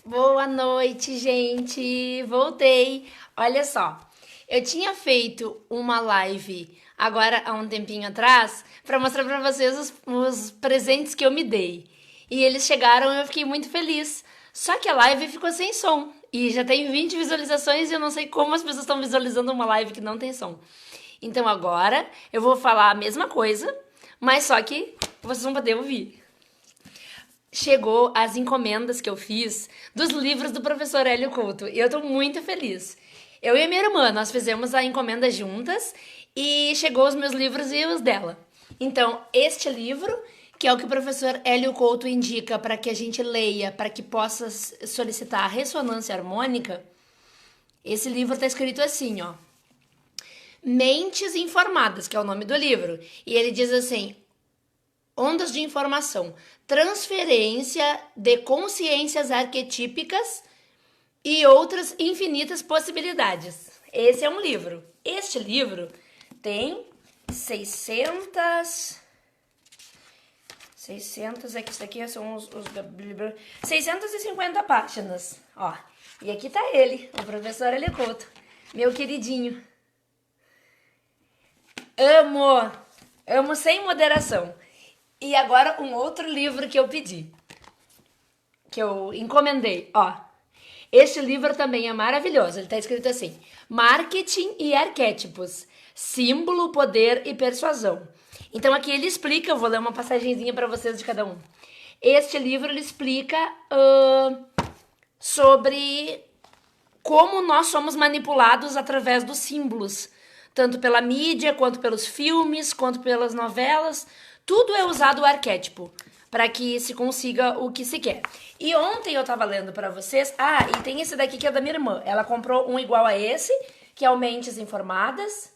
Boa noite, gente! Voltei! Olha só, eu tinha feito uma live agora há um tempinho atrás para mostrar para vocês os presentes que eu me dei. E eles chegaram e eu fiquei muito feliz. Só que a live ficou sem som. E já tem 20 visualizações e eu não sei como as pessoas estão visualizando uma live que não tem som. Então agora eu vou falar a mesma coisa, mas só que vocês vão poder ouvir. Chegou as encomendas que eu fiz dos livros do professor Hélio Couto e eu tô muito feliz. Eu e a minha irmã, nós fizemos a encomenda juntas e chegou os meus livros e os dela. Então, este livro, que é o que o professor Hélio Couto indica para que a gente leia, para que possa solicitar a ressonância harmônica, esse livro tá escrito assim, ó. Mentes Informadas, que é o nome do livro. E ele diz assim: ondas de informação, transferência de consciências arquetípicas e outras infinitas possibilidades. Esse é um livro. Este livro tem 600 é que isso aqui são os 650 páginas, ó. E aqui tá ele, o professor Hélio Couto, meu queridinho. Amo sem moderação. E agora um outro livro que eu pedi, que eu encomendei, ó. Este livro também é maravilhoso. Ele tá escrito assim: Marketing e Arquétipos, Símbolo, Poder e Persuasão. Então aqui ele explica, eu vou ler uma passagenzinha para vocês de cada um. Este livro ele explica sobre como nós somos manipulados através dos símbolos, tanto pela mídia, quanto pelos filmes, quanto pelas novelas. Tudo é usado o arquétipo para que se consiga o que se quer. E ontem eu tava lendo para vocês, e tem esse daqui que é da minha irmã. Ela comprou um igual a esse, que é o Mentes Informadas,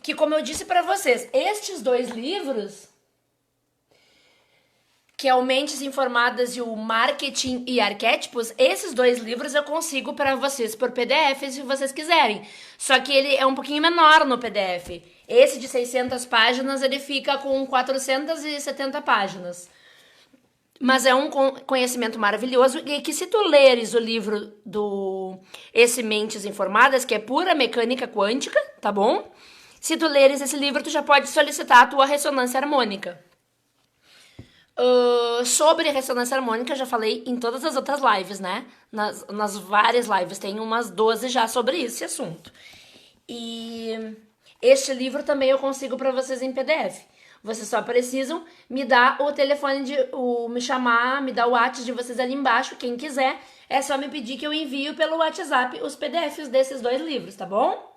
que, como eu disse para vocês, estes dois livros, que é o Mentes Informadas e o Marketing e Arquétipos, esses dois livros eu consigo para vocês por PDF, se vocês quiserem. Só que ele é um pouquinho menor no PDF. Esse de 600 páginas, ele fica com 470 páginas. Mas é um conhecimento maravilhoso e que se tu leres o livro do Esse Mentes Informadas, que é pura mecânica quântica, tá bom? Se tu leres esse livro, tu já pode solicitar a tua ressonância harmônica. Sobre ressonância harmônica, já falei em todas as outras lives, né? Nas várias lives, tem umas 12 já sobre esse assunto. E este livro também eu consigo para vocês em PDF. Vocês só precisam me dar o telefone, me chamar, me dar o WhatsApp de vocês ali embaixo, quem quiser. É só me pedir que eu envio pelo WhatsApp os PDFs desses dois livros, tá bom?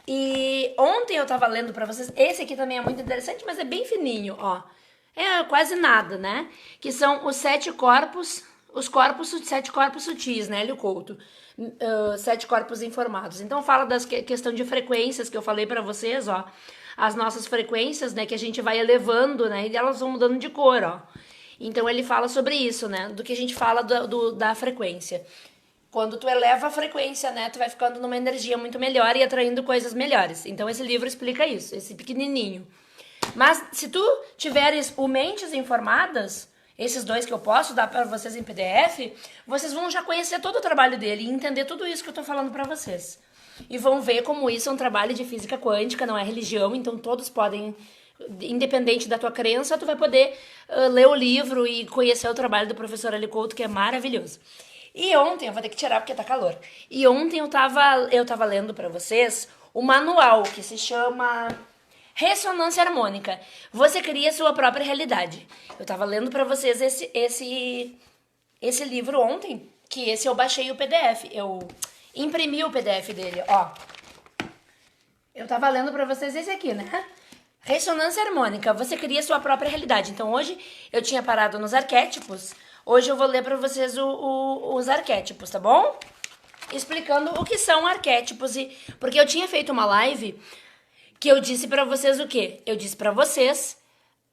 E ontem eu tava lendo pra vocês, esse aqui também é muito interessante, mas é bem fininho, ó. É quase nada, né? Que são os 7 corpos, sete corpos sutis, né, Hélio Couto? 7 corpos informados. Então fala das questão de frequências que eu falei pra vocês, ó. As nossas frequências, né, que a gente vai elevando, né, e elas vão mudando de cor, ó. Então ele fala sobre isso, né, do que a gente fala da frequência. Quando tu eleva a frequência, né, tu vai ficando numa energia muito melhor e atraindo coisas melhores. Então esse livro explica isso, esse pequenininho. Mas se tu tiveres o Mentes Informadas, esses dois que eu posso dar para vocês em PDF, vocês vão já conhecer todo o trabalho dele e entender tudo isso que eu tô falando para vocês. E vão ver como isso é um trabalho de física quântica, não é religião, então todos podem, independente da tua crença, tu vai poder ler o livro e conhecer o trabalho do professor Hélio Couto, que é maravilhoso. E ontem, eu vou ter que tirar porque tá calor. E ontem eu tava lendo pra vocês o manual que se chama Ressonância Harmônica. Você cria sua própria realidade. Eu tava lendo pra vocês esse livro ontem, que esse eu baixei o PDF. Eu imprimi o PDF dele, ó. Eu tava lendo pra vocês esse aqui, né? Ressonância harmônica, você cria sua própria realidade. Então hoje eu tinha parado nos arquétipos. Hoje eu vou ler pra vocês os arquétipos, tá bom? Explicando o que são arquétipos. Porque eu tinha feito uma live que eu disse pra vocês o quê? Eu disse pra vocês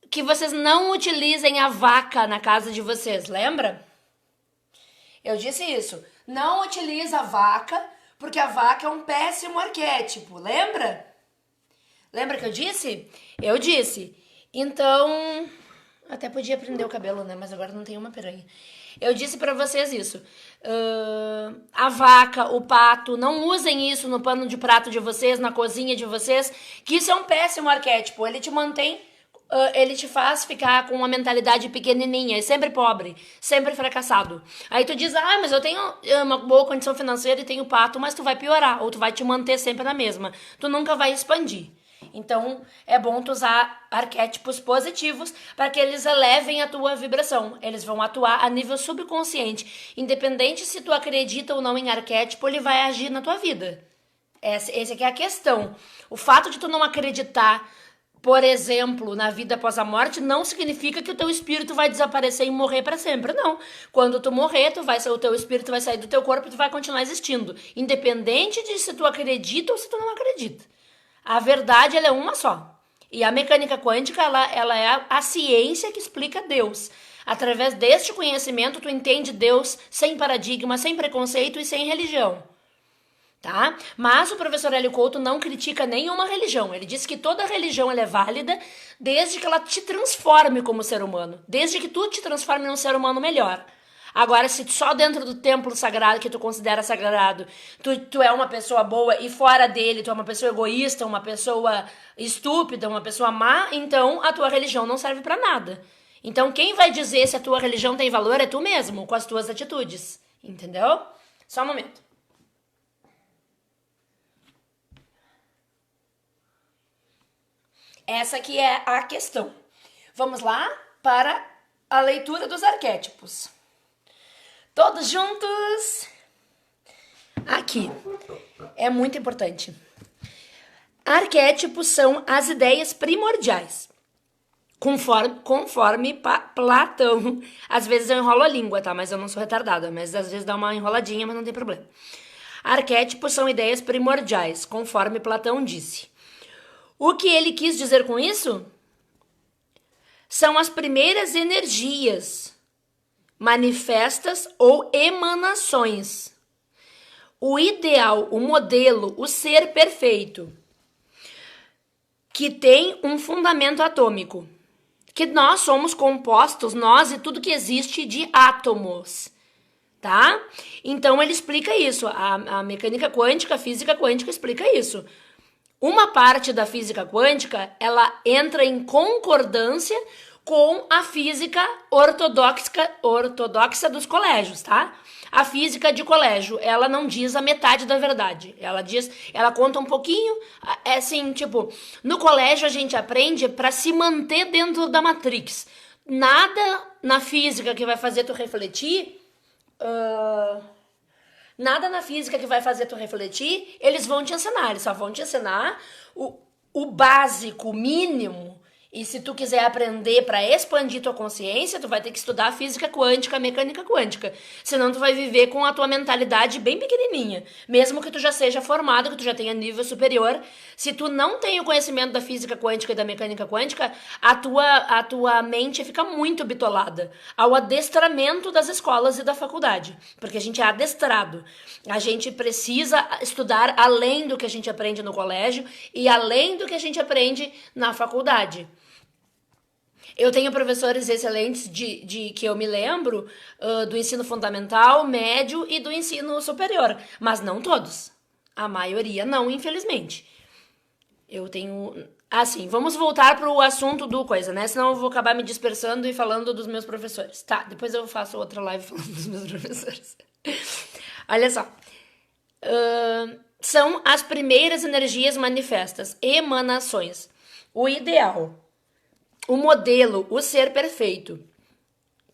que vocês não utilizem a vaca na casa de vocês, lembra? Eu disse isso. Não utiliza a vaca, porque a vaca é um péssimo arquétipo, lembra? Lembra que eu disse? Eu disse. Então, Até podia prender o cabelo, né? Mas agora não tem uma piranha. Eu disse pra vocês isso. A vaca, o pato, não usem isso no pano de prato de vocês, na cozinha de vocês, que isso é um péssimo arquétipo. Ele te mantém, ele te faz ficar com uma mentalidade pequenininha, sempre pobre, sempre fracassado. Aí tu diz, mas eu tenho uma boa condição financeira e tenho pato, mas tu vai piorar, ou tu vai te manter sempre na mesma. Tu nunca vai expandir. Então, é bom tu usar arquétipos positivos para que eles elevem a tua vibração. Eles vão atuar a nível subconsciente. Independente se tu acredita ou não em arquétipo, ele vai agir na tua vida. Essa aqui é a questão. O fato de tu não acreditar, por exemplo, na vida após a morte, não significa que o teu espírito vai desaparecer e morrer para sempre. Não. Quando tu morrer, o teu espírito vai sair do teu corpo e tu vai continuar existindo. Independente de se tu acredita ou se tu não acredita. A verdade, ela é uma só. E a mecânica quântica, ela é a ciência que explica Deus. Através deste conhecimento, tu entende Deus sem paradigma, sem preconceito e sem religião. Tá? Mas o professor Hélio Couto não critica nenhuma religião. Ele diz que toda religião ela é válida desde que ela te transforme como ser humano. Desde que tu te transforme num ser humano melhor. Agora, se só dentro do templo sagrado que tu considera sagrado, tu é uma pessoa boa e fora dele tu é uma pessoa egoísta, uma pessoa estúpida, uma pessoa má, então a tua religião não serve pra nada. Então quem vai dizer se a tua religião tem valor é tu mesmo, com as tuas atitudes. Entendeu? Só um momento. Essa aqui é a questão. Vamos lá para a leitura dos arquétipos. Todos juntos. Aqui. É muito importante. Arquétipos são as ideias primordiais. Conforme Platão. Às vezes eu enrolo a língua, tá? Mas eu não sou retardada. Mas às vezes dá uma enroladinha, mas não tem problema. Arquétipos são ideias primordiais, conforme Platão disse. O que ele quis dizer com isso? São as primeiras energias manifestas ou emanações. O ideal, o modelo, o ser perfeito, que tem um fundamento atômico. Que nós somos compostos, nós e tudo que existe, de átomos. Tá? Então ele explica isso. A mecânica quântica, a física quântica explica isso. Uma parte da física quântica, ela entra em concordância com a física ortodoxa dos colégios, tá? A física de colégio, ela não diz a metade da verdade. Ela conta um pouquinho, é assim, tipo, no colégio a gente aprende para se manter dentro da Matrix. Nada na física que vai fazer tu refletir, eles vão te ensinar. Eles só vão te ensinar o básico, o mínimo. E se tu quiser aprender para expandir tua consciência, tu vai ter que estudar física quântica, mecânica quântica. Senão tu vai viver com a tua mentalidade bem pequenininha. Mesmo que tu já seja formado, que tu já tenha nível superior, se tu não tem o conhecimento da física quântica e da mecânica quântica, a tua mente fica muito bitolada ao adestramento das escolas e da faculdade. Porque a gente é adestrado. A gente precisa estudar além do que a gente aprende no colégio e além do que a gente aprende na faculdade. Eu tenho professores excelentes de que eu me lembro do ensino fundamental, médio e do ensino superior, mas não todos. A maioria não, infelizmente. Eu tenho... Assim, vamos voltar pro assunto do coisa, né? Senão eu vou acabar me dispersando e falando dos meus professores. Tá, depois eu faço outra live falando dos meus professores. Olha só. São as primeiras energias manifestas, emanações. O ideal, o modelo, o ser perfeito,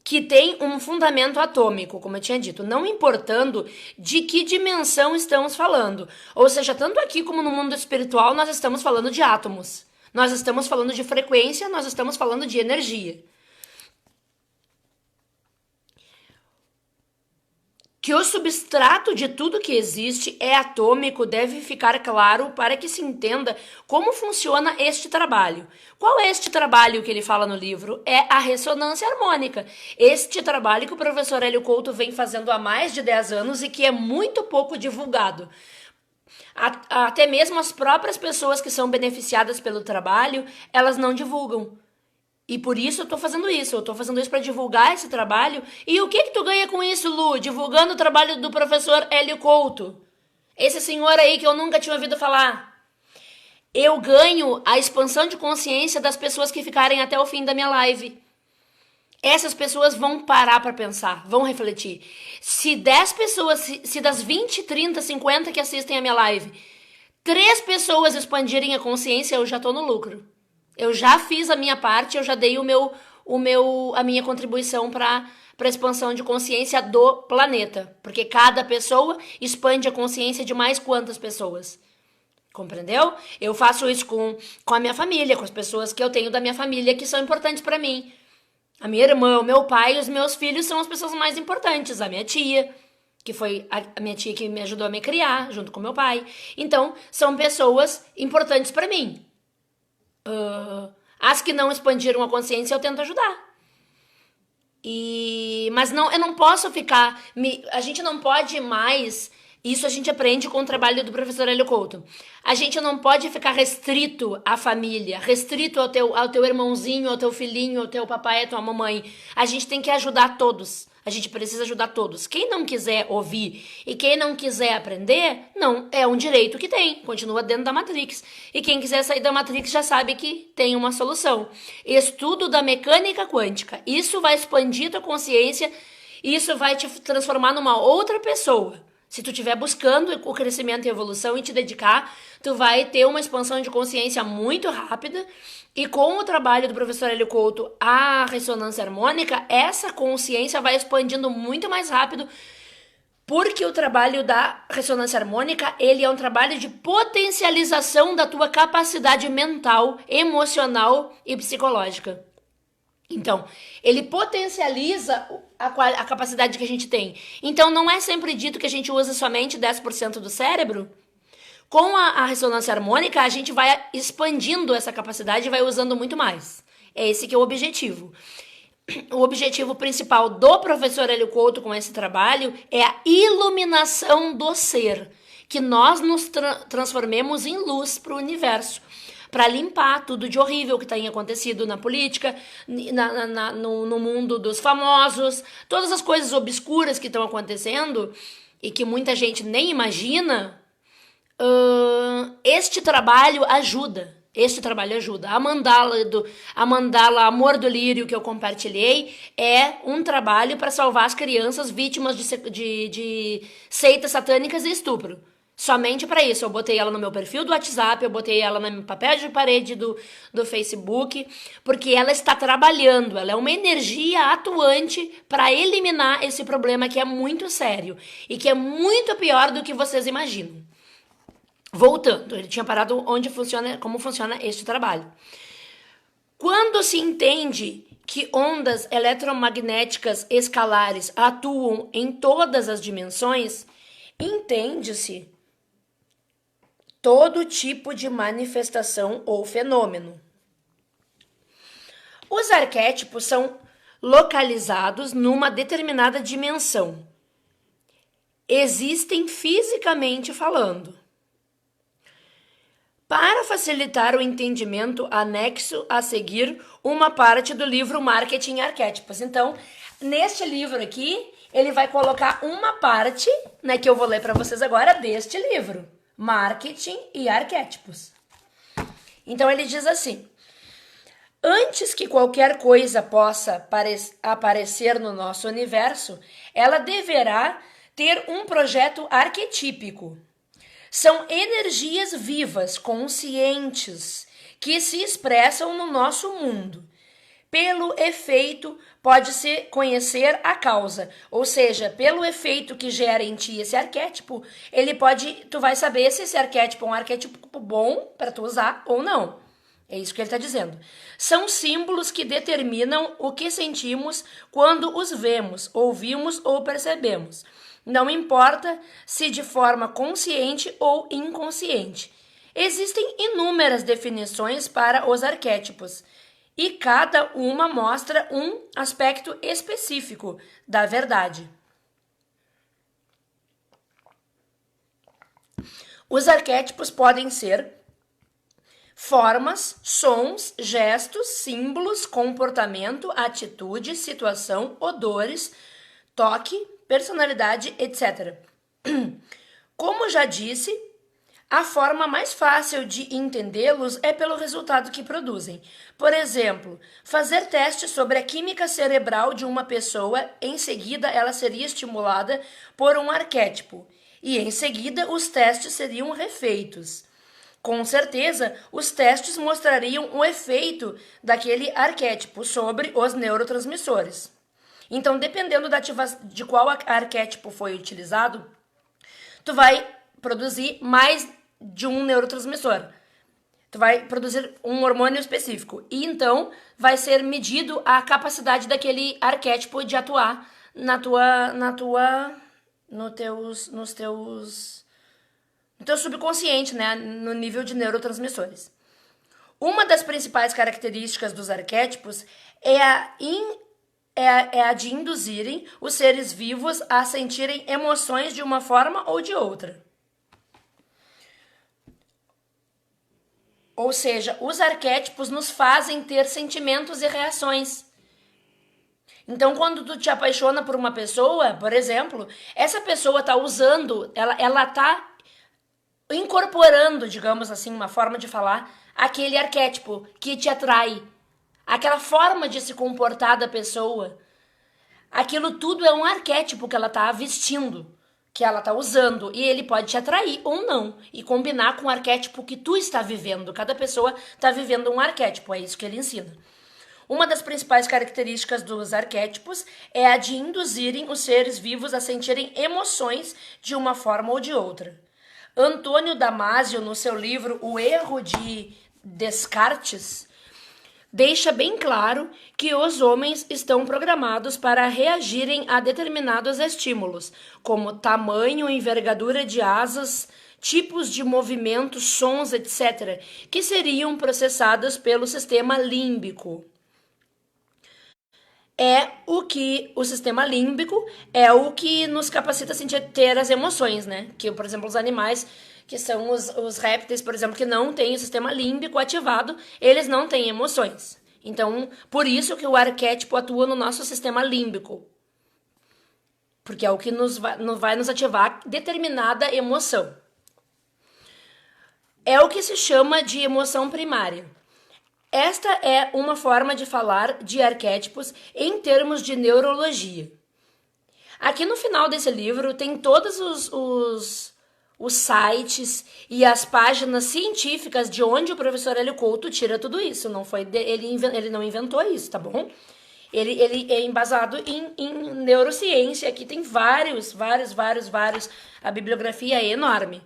que tem um fundamento atômico, como eu tinha dito, não importando de que dimensão estamos falando. Ou seja, tanto aqui como no mundo espiritual, nós estamos falando de átomos. Nós estamos falando de frequência, nós estamos falando de energia. Que o substrato de tudo que existe é atômico deve ficar claro para que se entenda como funciona este trabalho. Qual é este trabalho que ele fala no livro? É a ressonância harmônica. Este trabalho que o professor Hélio Couto vem fazendo há mais de 10 anos e que é muito pouco divulgado. Até mesmo as próprias pessoas que são beneficiadas pelo trabalho, elas não divulgam. E por isso eu tô fazendo isso. Eu tô fazendo isso para divulgar esse trabalho. E o que que tu ganha com isso, Lu? Divulgando o trabalho do professor Hélio Couto. Esse senhor aí que eu nunca tinha ouvido falar. Eu ganho a expansão de consciência das pessoas que ficarem até o fim da minha live. Essas pessoas vão parar para pensar, vão refletir. Se 10 pessoas, se das 20, 30, 50 que assistem a minha live, 3 pessoas expandirem a consciência, eu já tô no lucro. Eu já fiz a minha parte, eu já dei a minha contribuição para a expansão de consciência do planeta. Porque cada pessoa expande a consciência de mais quantas pessoas. Compreendeu? Eu faço isso com a minha família, com as pessoas que eu tenho da minha família que são importantes para mim. A minha irmã, o meu pai e os meus filhos são as pessoas mais importantes. A minha tia, que foi a minha tia que me ajudou a me criar, junto com meu pai. Então, são pessoas importantes para mim. As que não expandiram a consciência, eu tento ajudar. Mas não, eu não posso ficar... a gente não pode mais... Isso a gente aprende com o trabalho do professor Hélio Couto. A gente não pode ficar restrito à família, restrito ao teu irmãozinho, ao teu filhinho, ao teu papai, à tua mamãe. A gente tem que ajudar todos. A gente precisa ajudar todos. Quem não quiser ouvir e quem não quiser aprender, não, é um direito que tem. Continua dentro da Matrix. E quem quiser sair da Matrix já sabe que tem uma solução. Estudo da mecânica quântica. Isso vai expandir tua consciência, isso vai te transformar numa outra pessoa. Se tu estiver buscando o crescimento e evolução e te dedicar, tu vai ter uma expansão de consciência muito rápida. E com o trabalho do professor Hélio Couto, a ressonância harmônica, essa consciência vai expandindo muito mais rápido, porque o trabalho da ressonância harmônica, ele é um trabalho de potencialização da tua capacidade mental, emocional e psicológica. Então, ele potencializa a capacidade que a gente tem. Então, não é sempre dito que a gente usa somente 10% do cérebro. Com a ressonância harmônica, a gente vai expandindo essa capacidade e vai usando muito mais. É esse que é o objetivo. O objetivo principal do professor Hélio Couto com esse trabalho é a iluminação do ser. Que nós nos transformemos em luz para o universo. Para limpar tudo de horrível que tem acontecido na política, no mundo dos famosos, todas as coisas obscuras que estão acontecendo e que muita gente nem imagina. Este trabalho ajuda. A mandala Amor do Lírio que eu compartilhei é um trabalho para salvar as crianças vítimas de seitas satânicas e estupro. Somente para isso. Eu botei ela no meu perfil do WhatsApp, eu botei ela no meu papel de parede do Facebook, porque ela está trabalhando, ela é uma energia atuante para eliminar esse problema que é muito sério e que é muito pior do que vocês imaginam. Voltando, ele tinha parado como funciona este trabalho. Quando se entende que ondas eletromagnéticas escalares atuam em todas as dimensões, entende-se todo tipo de manifestação ou fenômeno. Os arquétipos são localizados numa determinada dimensão. Existem fisicamente falando. Para facilitar o entendimento, anexo a seguir uma parte do livro Marketing e Arquétipos. Então, neste livro aqui, ele vai colocar uma parte, né, que eu vou ler para vocês agora deste livro. Marketing e Arquétipos. Então ele diz assim: antes que qualquer coisa possa aparecer no nosso universo, ela deverá ter um projeto arquetípico. São energias vivas, conscientes, que se expressam no nosso mundo. Pelo efeito, pode-se conhecer a causa. Ou seja, pelo efeito que gera em ti esse arquétipo, tu vai saber se esse arquétipo é um arquétipo bom para tu usar ou não. É isso que ele está dizendo. São símbolos que determinam o que sentimos quando os vemos, ouvimos ou percebemos. Não importa se de forma consciente ou inconsciente. Existem inúmeras definições para os arquétipos. E cada uma mostra um aspecto específico da verdade. Os arquétipos podem ser formas, sons, gestos, símbolos, comportamento, atitude, situação, odores, toque, personalidade, etc. Como já disse, a forma mais fácil de entendê-los é pelo resultado que produzem. Por exemplo, fazer testes sobre a química cerebral de uma pessoa, em seguida ela seria estimulada por um arquétipo, e em seguida os testes seriam refeitos. Com certeza, os testes mostrariam o efeito daquele arquétipo sobre os neurotransmissores. Então, dependendo de qual arquétipo foi utilizado, tu vai produzir mais de um neurotransmissor. Tu vai produzir um hormônio específico. E então vai ser medido a capacidade daquele arquétipo de atuar no teu subconsciente, né? No nível de neurotransmissores. Uma das principais características dos arquétipos é a de induzirem os seres vivos a sentirem emoções de uma forma ou de outra. Ou seja, os arquétipos nos fazem ter sentimentos e reações. Então, quando tu te apaixona por uma pessoa, por exemplo, essa pessoa está usando, ela está incorporando, digamos assim, uma forma de falar, aquele arquétipo que te atrai. Aquela forma de se comportar da pessoa. Aquilo tudo é um arquétipo que ela está vestindo, que ela está usando, e ele pode te atrair ou não, e combinar com o arquétipo que tu está vivendo. Cada pessoa está vivendo um arquétipo, é isso que ele ensina. Uma das principais características dos arquétipos é a de induzirem os seres vivos a sentirem emoções de uma forma ou de outra. Antônio Damasio, no seu livro O Erro de Descartes, deixa bem claro que os homens estão programados para reagirem a determinados estímulos, como tamanho, envergadura de asas, tipos de movimentos, sons, etc., que seriam processados pelo sistema límbico. O sistema límbico é o que nos capacita a ter as emoções, né? Que, por exemplo, os animais, que são os répteis, por exemplo, que não têm o sistema límbico ativado, eles não têm emoções. Então, por isso que o arquétipo atua no nosso sistema límbico. Porque é o que vai nos ativar determinada emoção. É o que se chama de emoção primária. Esta é uma forma de falar de arquétipos em termos de neurologia. Aqui no final desse livro tem todos os sites e as páginas científicas de onde o professor Hélio Couto tira tudo isso. Não foi ele não inventou isso, tá bom? Ele é embasado em neurociência. Aqui tem vários. A bibliografia é enorme.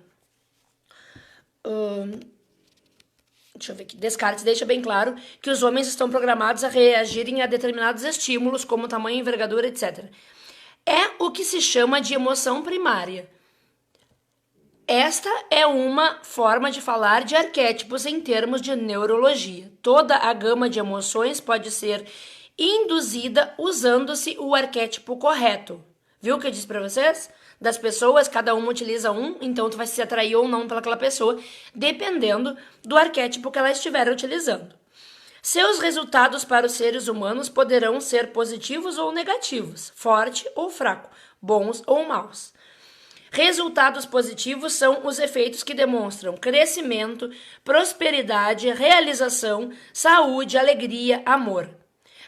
Deixa eu ver aqui. Descartes deixa bem claro que os homens estão programados a reagirem a determinados estímulos, como tamanho, envergadura, etc. É o que se chama de emoção primária. Esta é uma forma de falar de arquétipos em termos de neurologia. Toda a gama de emoções pode ser induzida usando-se o arquétipo correto. Viu o que eu disse para vocês? Das pessoas, cada uma utiliza um, então tu vai se atrair ou não pelaquela pessoa, dependendo do arquétipo que ela estiver utilizando. Seus resultados para os seres humanos poderão ser positivos ou negativos, forte ou fraco, bons ou maus. Resultados positivos são os efeitos que demonstram crescimento, prosperidade, realização, saúde, alegria, amor.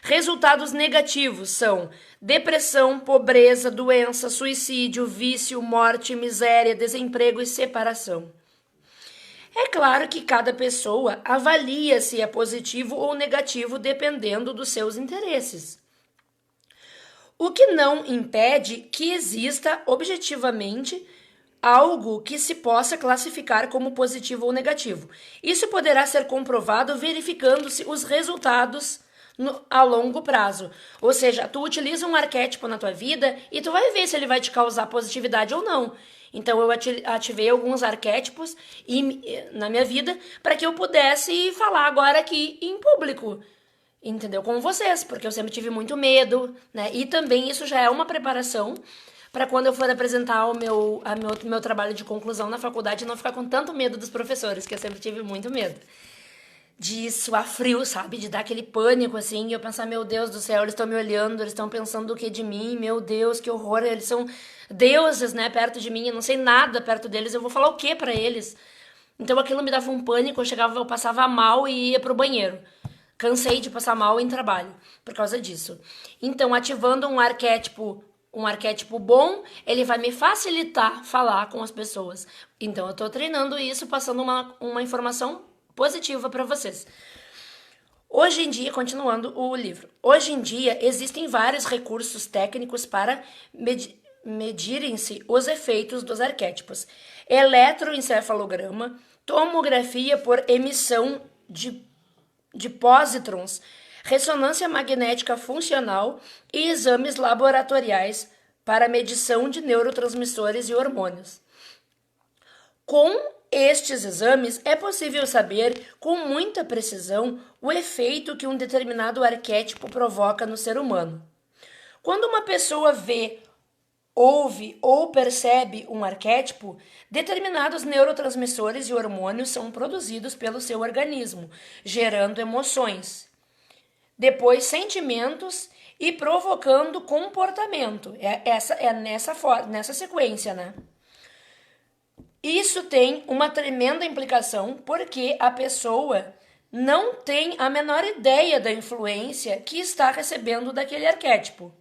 Resultados negativos são depressão, pobreza, doença, suicídio, vício, morte, miséria, desemprego e separação. É claro que cada pessoa avalia se é positivo ou negativo dependendo dos seus interesses. O que não impede que exista objetivamente algo que se possa classificar como positivo ou negativo. Isso poderá ser comprovado verificando-se os resultados a longo prazo. Ou seja, tu utiliza um arquétipo na tua vida e tu vai ver se ele vai te causar positividade ou não. Então eu ativei alguns arquétipos na minha vida para que eu pudesse falar agora aqui em público, entendeu? Com vocês, porque eu sempre tive muito medo, né? E também isso já é uma preparação para quando eu for apresentar o meu trabalho de conclusão na faculdade não ficar com tanto medo dos professores, que eu sempre tive muito medo. de suar frio, sabe? De dar aquele pânico, assim, e eu pensar, meu Deus do céu, eles estão me olhando, eles estão pensando o que de mim, meu Deus, que horror, eles são deuses, né, perto de mim, eu não sei nada perto deles, eu vou falar o que pra eles? Então aquilo me dava um pânico, eu passava mal e ia pro banheiro. Cansei de passar mal em trabalho por causa disso. Então, ativando um arquétipo bom, ele vai me facilitar falar com as pessoas. Então, eu tô treinando isso, passando uma informação positiva para vocês. Hoje em dia, continuando o livro, hoje em dia existem vários recursos técnicos para medirem-se os efeitos dos arquétipos. Eletroencefalograma, tomografia por emissão de pósitrons, ressonância magnética funcional e exames laboratoriais para medição de neurotransmissores e hormônios. Com estes exames, é possível saber com muita precisão o efeito que um determinado arquétipo provoca no ser humano. Quando uma pessoa vê, ouve ou percebe um arquétipo, determinados neurotransmissores e hormônios são produzidos pelo seu organismo, gerando emoções, depois sentimentos e provocando comportamento. Nessa sequência, né? Isso tem uma tremenda implicação porque a pessoa não tem a menor ideia da influência que está recebendo daquele arquétipo.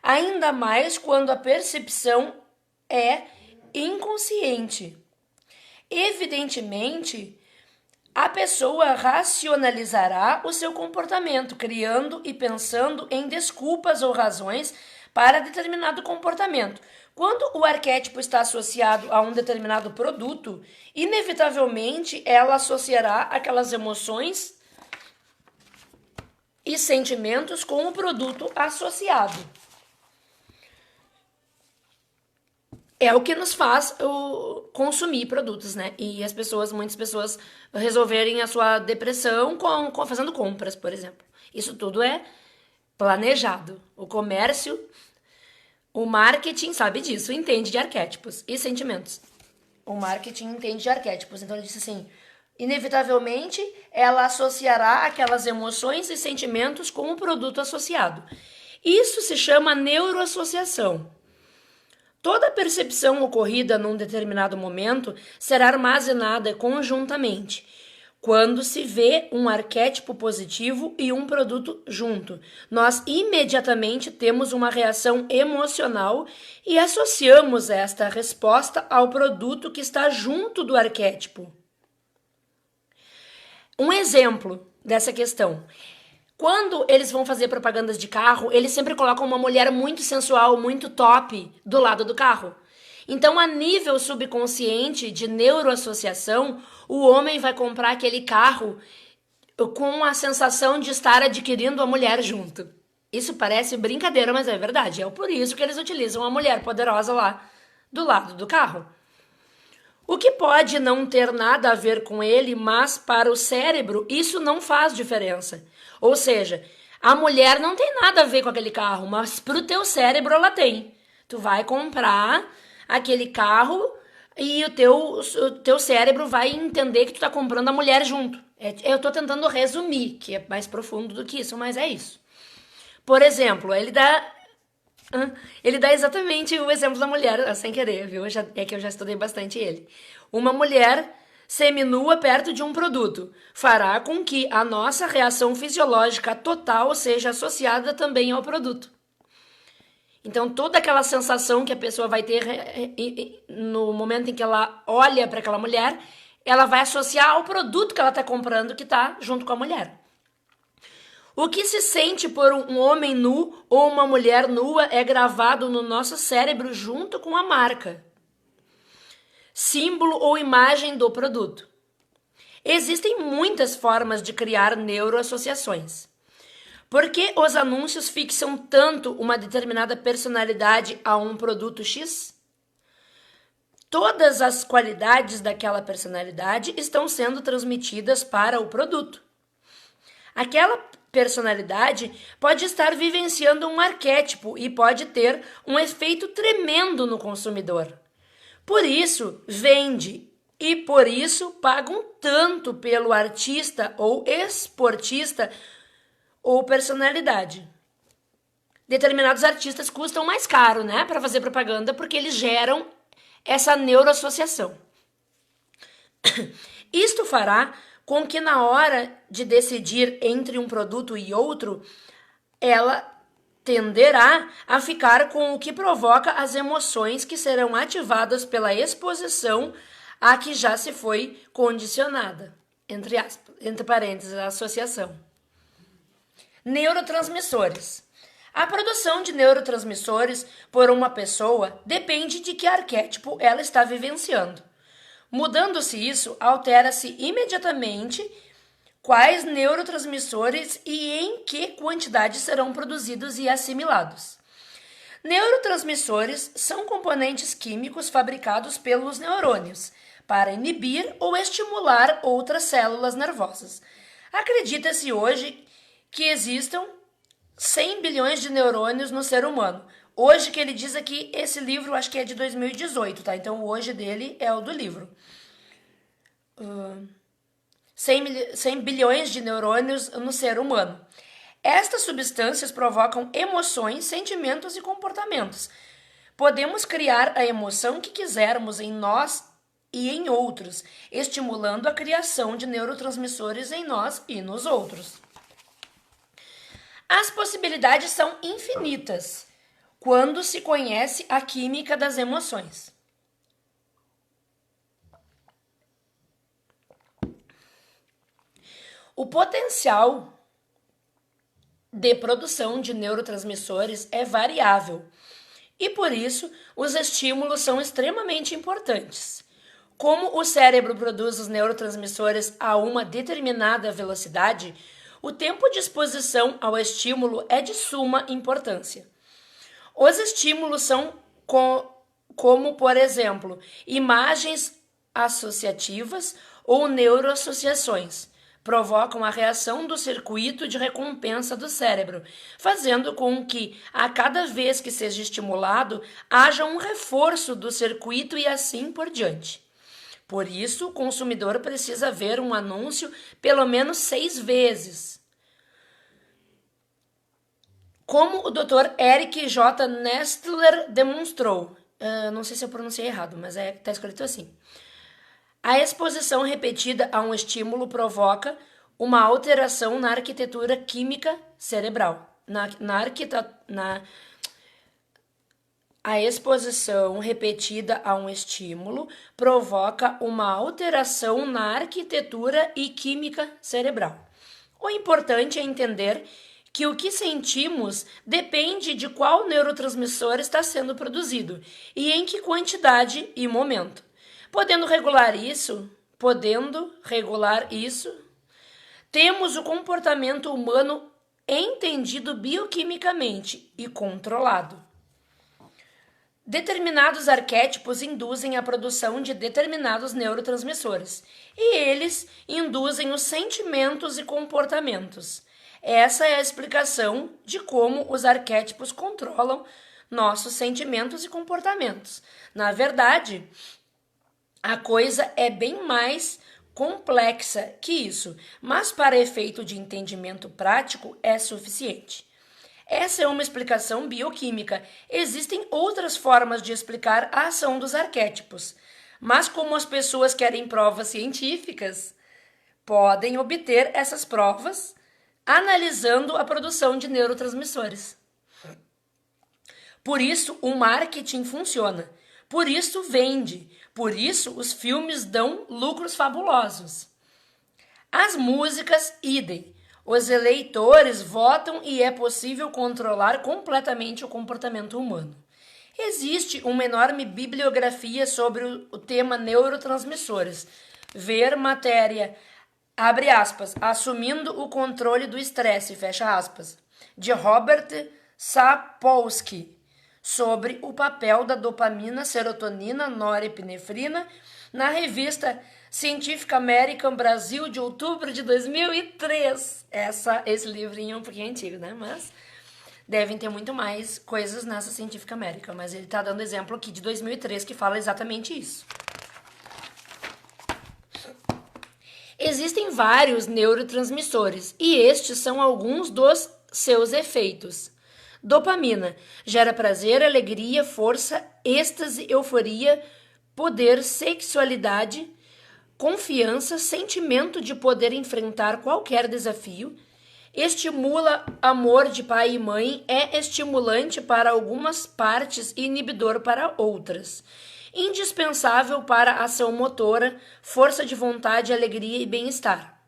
Ainda mais quando a percepção é inconsciente. Evidentemente, a pessoa racionalizará o seu comportamento, criando e pensando em desculpas ou razões para determinado comportamento. Quando o arquétipo está associado a um determinado produto, inevitavelmente ela associará aquelas emoções e sentimentos com o produto associado. É o que nos faz consumir produtos, né? E muitas pessoas resolverem a sua depressão fazendo compras, por exemplo. Isso tudo é planejado. O comércio, o marketing sabe disso, entende de arquétipos e sentimentos. O marketing entende de arquétipos. Então ele disse assim, inevitavelmente ela associará aquelas emoções e sentimentos com o produto associado. Isso se chama neuroassociação. Toda percepção ocorrida num determinado momento será armazenada conjuntamente, quando se vê um arquétipo positivo e um produto junto. Nós imediatamente temos uma reação emocional e associamos esta resposta ao produto que está junto do arquétipo. Um exemplo dessa questão. Quando eles vão fazer propagandas de carro, eles sempre colocam uma mulher muito sensual, muito top do lado do carro. Então, a nível subconsciente de neuroassociação, o homem vai comprar aquele carro com a sensação de estar adquirindo a mulher junto. Isso parece brincadeira, mas é verdade. É por isso que eles utilizam a mulher poderosa lá do lado do carro. O que pode não ter nada a ver com ele, mas para o cérebro isso não faz diferença. Ou seja, a mulher não tem nada a ver com aquele carro, mas pro teu cérebro ela tem. Tu vai comprar aquele carro e o teu cérebro vai entender que tu tá comprando a mulher junto. Eu tô tentando resumir, que é mais profundo do que isso, mas é isso. Por exemplo, ele dá exatamente o exemplo da mulher, sem querer, viu? É que eu já estudei bastante ele. Uma mulher seminua perto de um produto fará com que a nossa reação fisiológica total seja associada também ao produto. Então, toda aquela sensação que a pessoa vai ter no momento em que ela olha para aquela mulher, ela vai associar ao produto que ela está comprando que está junto com a mulher. O que se sente por um homem nu ou uma mulher nua é gravado no nosso cérebro junto com a marca, símbolo ou imagem do produto. Existem muitas formas de criar neuroassociações. Por que os anúncios fixam tanto uma determinada personalidade a um produto X? Todas as qualidades daquela personalidade estão sendo transmitidas para o produto. Aquela personalidade pode estar vivenciando um arquétipo e pode ter um efeito tremendo no consumidor. Por isso, vende e por isso pagam tanto pelo artista ou esportista ou personalidade. Determinados artistas custam mais caro, né, para fazer propaganda, porque eles geram essa neuroassociação. Isto fará com que na hora de decidir entre um produto e outro, ela tenderá a ficar com o que provoca as emoções que serão ativadas pela exposição a que já se foi condicionada, entre parênteses, a associação. Neurotransmissores. A produção de neurotransmissores por uma pessoa depende de que arquétipo ela está vivenciando. Mudando-se isso, altera-se imediatamente quais neurotransmissores e em que quantidade serão produzidos e assimilados. Neurotransmissores são componentes químicos fabricados pelos neurônios para inibir ou estimular outras células nervosas. Acredita-se hoje que existam 100 bilhões de neurônios no ser humano. Hoje que ele diz aqui, esse livro acho que é de 2018, tá? Então o hoje dele é o do livro. 100 bilhões de neurônios no ser humano. Estas substâncias provocam emoções, sentimentos e comportamentos. Podemos criar a emoção que quisermos em nós e em outros, estimulando a criação de neurotransmissores em nós e nos outros. As possibilidades são infinitas quando se conhece a química das emoções. O potencial de produção de neurotransmissores é variável e, por isso, os estímulos são extremamente importantes. Como o cérebro produz os neurotransmissores a uma determinada velocidade, o tempo de exposição ao estímulo é de suma importância. Os estímulos são como, por exemplo, imagens associativas ou neuroassociações. Provocam a reação do circuito de recompensa do cérebro, fazendo com que, a cada vez que seja estimulado, haja um reforço do circuito e assim por diante. Por isso, o consumidor precisa ver um anúncio pelo menos 6 vezes. Como o Dr. Eric J. Nestler demonstrou, não sei se eu pronunciei errado, mas está escrito assim. A exposição repetida a um estímulo provoca uma alteração na arquitetura química cerebral. A exposição repetida a um estímulo provoca uma alteração na arquitetura e química cerebral. O importante é entender que o que sentimos depende de qual neurotransmissor está sendo produzido e em que quantidade e momento. Podendo regular isso, temos o comportamento humano entendido bioquimicamente e controlado. Determinados arquétipos induzem a produção de determinados neurotransmissores, e eles induzem os sentimentos e comportamentos. Essa é a explicação de como os arquétipos controlam nossos sentimentos e comportamentos. Na verdade, a coisa é bem mais complexa que isso, mas para efeito de entendimento prático é suficiente. Essa é uma explicação bioquímica. Existem outras formas de explicar a ação dos arquétipos, mas como as pessoas querem provas científicas, podem obter essas provas analisando a produção de neurotransmissores. Por isso, o marketing funciona. Por isso, vende. Por isso, os filmes dão lucros fabulosos. As músicas, idem. Os eleitores votam e é possível controlar completamente o comportamento humano. Existe uma enorme bibliografia sobre o tema neurotransmissores. Ver matéria, abre aspas, assumindo o controle do estresse, fecha aspas, de Robert Sapolsky, sobre o papel da dopamina, serotonina, norepinefrina, na revista Scientific American Brasil de outubro de 2003. Esse livrinho é um pouquinho antigo, né? Mas devem ter muito mais coisas nessa Scientific American, mas ele está dando exemplo aqui de 2003 que fala exatamente isso. Existem vários neurotransmissores e estes são alguns dos seus efeitos. Dopamina gera prazer, alegria, força, êxtase, euforia, poder, sexualidade, confiança, sentimento de poder enfrentar qualquer desafio. Estimula amor de pai e mãe, é estimulante para algumas partes e inibidor para outras. Indispensável para ação motora, força de vontade, alegria e bem-estar.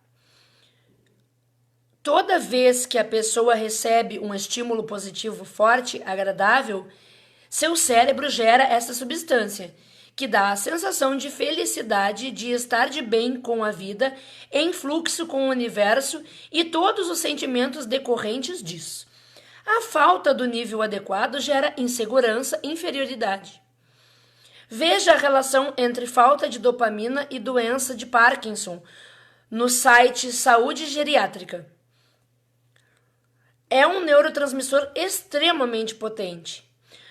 Toda vez que a pessoa recebe um estímulo positivo forte, agradável, seu cérebro gera essa substância, que dá a sensação de felicidade, de estar de bem com a vida, em fluxo com o universo e todos os sentimentos decorrentes disso. A falta do nível adequado gera insegurança, inferioridade. Veja a relação entre falta de dopamina e doença de Parkinson no site Saúde Geriátrica. É um neurotransmissor extremamente potente.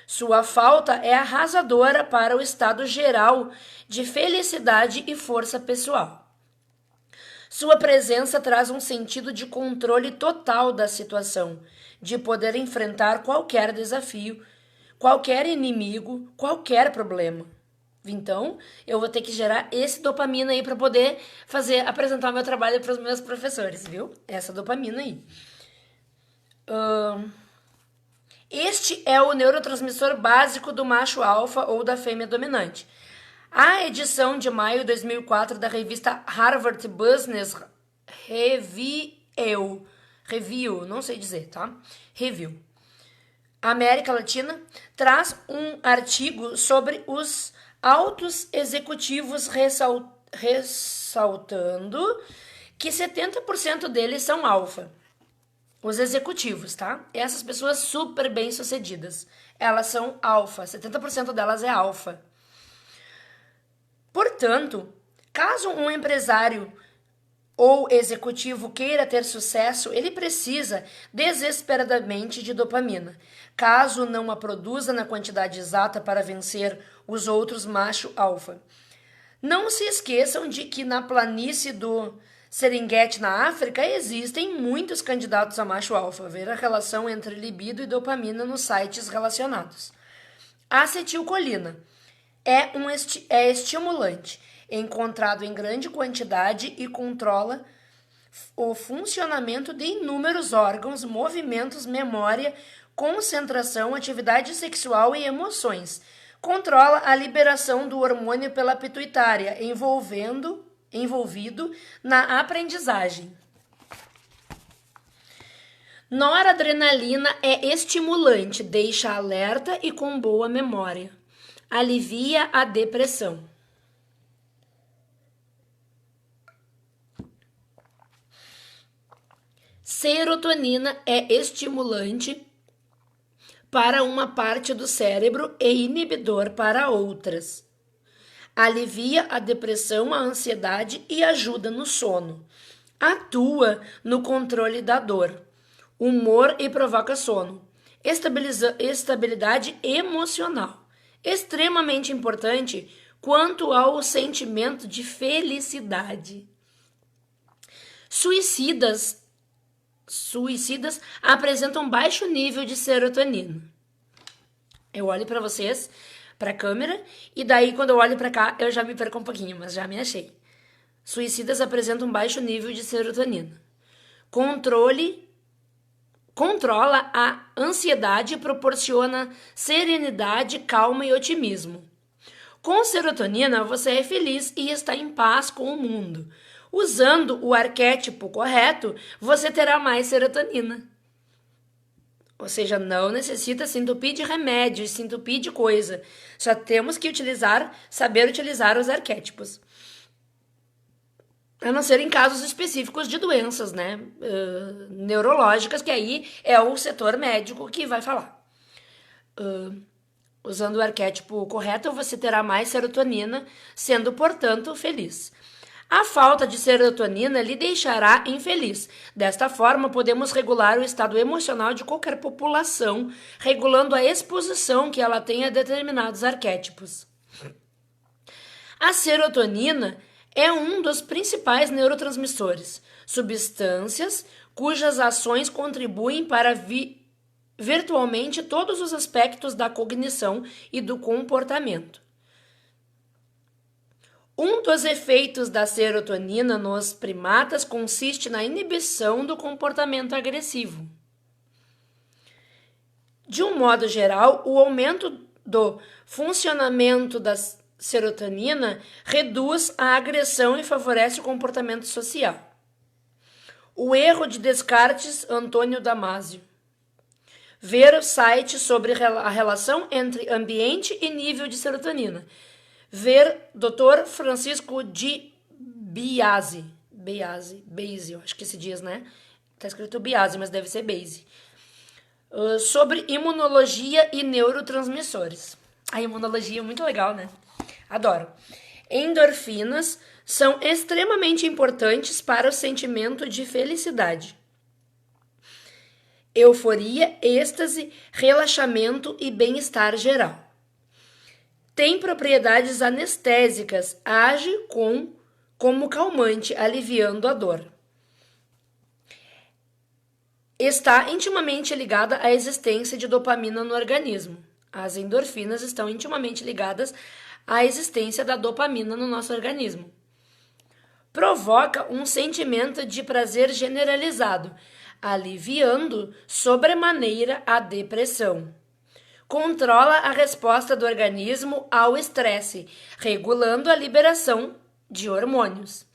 Sua falta é arrasadora para o estado geral de felicidade e força pessoal. Sua presença traz um sentido de controle total da situação, de poder enfrentar qualquer desafio, qualquer inimigo, qualquer problema. Então, eu vou ter que gerar esse dopamina aí para poder apresentar meu trabalho para os meus professores, viu? Essa dopamina aí. Este é o neurotransmissor básico do macho alfa ou da fêmea dominante. A edição de maio de 2004 da revista Harvard Business Review, não sei dizer, tá? Review. América Latina traz um artigo sobre os altos executivos ressaltando que 70% deles são alfa. Os executivos, tá? Essas pessoas super bem-sucedidas. Elas são alfa. 70% delas é alfa. Portanto, caso um empresário ou executivo queira ter sucesso, ele precisa desesperadamente de dopamina. Caso não a produza na quantidade exata para vencer os outros macho alfa. Não se esqueçam de que na planície do Serengeti, na África, existem muitos candidatos a macho alfa. Ver a relação entre libido e dopamina nos sites relacionados. A acetilcolina é estimulante, encontrado em grande quantidade e controla o funcionamento de inúmeros órgãos, movimentos, memória, concentração, atividade sexual e emoções. Controla a liberação do hormônio pela pituitária, envolvido na aprendizagem. Noradrenalina é estimulante, deixa alerta e com boa memória. Alivia a depressão. Serotonina é estimulante para uma parte do cérebro e inibidor para outras. Alivia a depressão, a ansiedade e ajuda no sono. Atua no controle da dor, humor e provoca sono. Estabilidade emocional. Extremamente importante quanto ao sentimento de felicidade. Suicidas apresentam baixo nível de serotonina. Eu olho para vocês, para a câmera, e daí quando eu olho para cá eu já me perco um pouquinho, mas já me achei. Suicidas apresentam baixo nível de serotonina. Controla a ansiedade e proporciona serenidade, calma e otimismo. Com serotonina, você é feliz e está em paz com o mundo. Usando o arquétipo correto, você terá mais serotonina. Ou seja, não necessita se entupir de remédio, se entupir de coisa. Só temos que saber utilizar os arquétipos. A não ser em casos específicos de doenças, né? Neurológicas, que aí é o setor médico que vai falar. Usando o arquétipo correto, você terá mais serotonina, sendo, portanto, feliz. A falta de serotonina lhe deixará infeliz. Desta forma, podemos regular o estado emocional de qualquer população, regulando a exposição que ela tem a determinados arquétipos. A serotonina é um dos principais neurotransmissores, substâncias cujas ações contribuem para virtualmente todos os aspectos da cognição e do comportamento. Um dos efeitos da serotonina nos primatas consiste na inibição do comportamento agressivo. De um modo geral, o aumento do funcionamento da serotonina reduz a agressão e favorece o comportamento social. O erro de Descartes, Antônio Damasio. Ver o site sobre a relação entre ambiente e nível de serotonina. Ver Dr. Francisco de Biasi, eu acho que se diz, né? Tá escrito Biasi, mas deve ser Base. Sobre imunologia e neurotransmissores. A imunologia é muito legal, né? Adoro. Endorfinas são extremamente importantes para o sentimento de felicidade. Euforia, êxtase, relaxamento e bem-estar geral. Tem propriedades anestésicas, age como calmante, aliviando a dor. Está intimamente ligada à existência de dopamina no organismo. As endorfinas estão intimamente ligadas à existência da dopamina no nosso organismo. Provoca um sentimento de prazer generalizado, aliviando sobremaneira a depressão. Controla a resposta do organismo ao estresse, regulando a liberação de hormônios.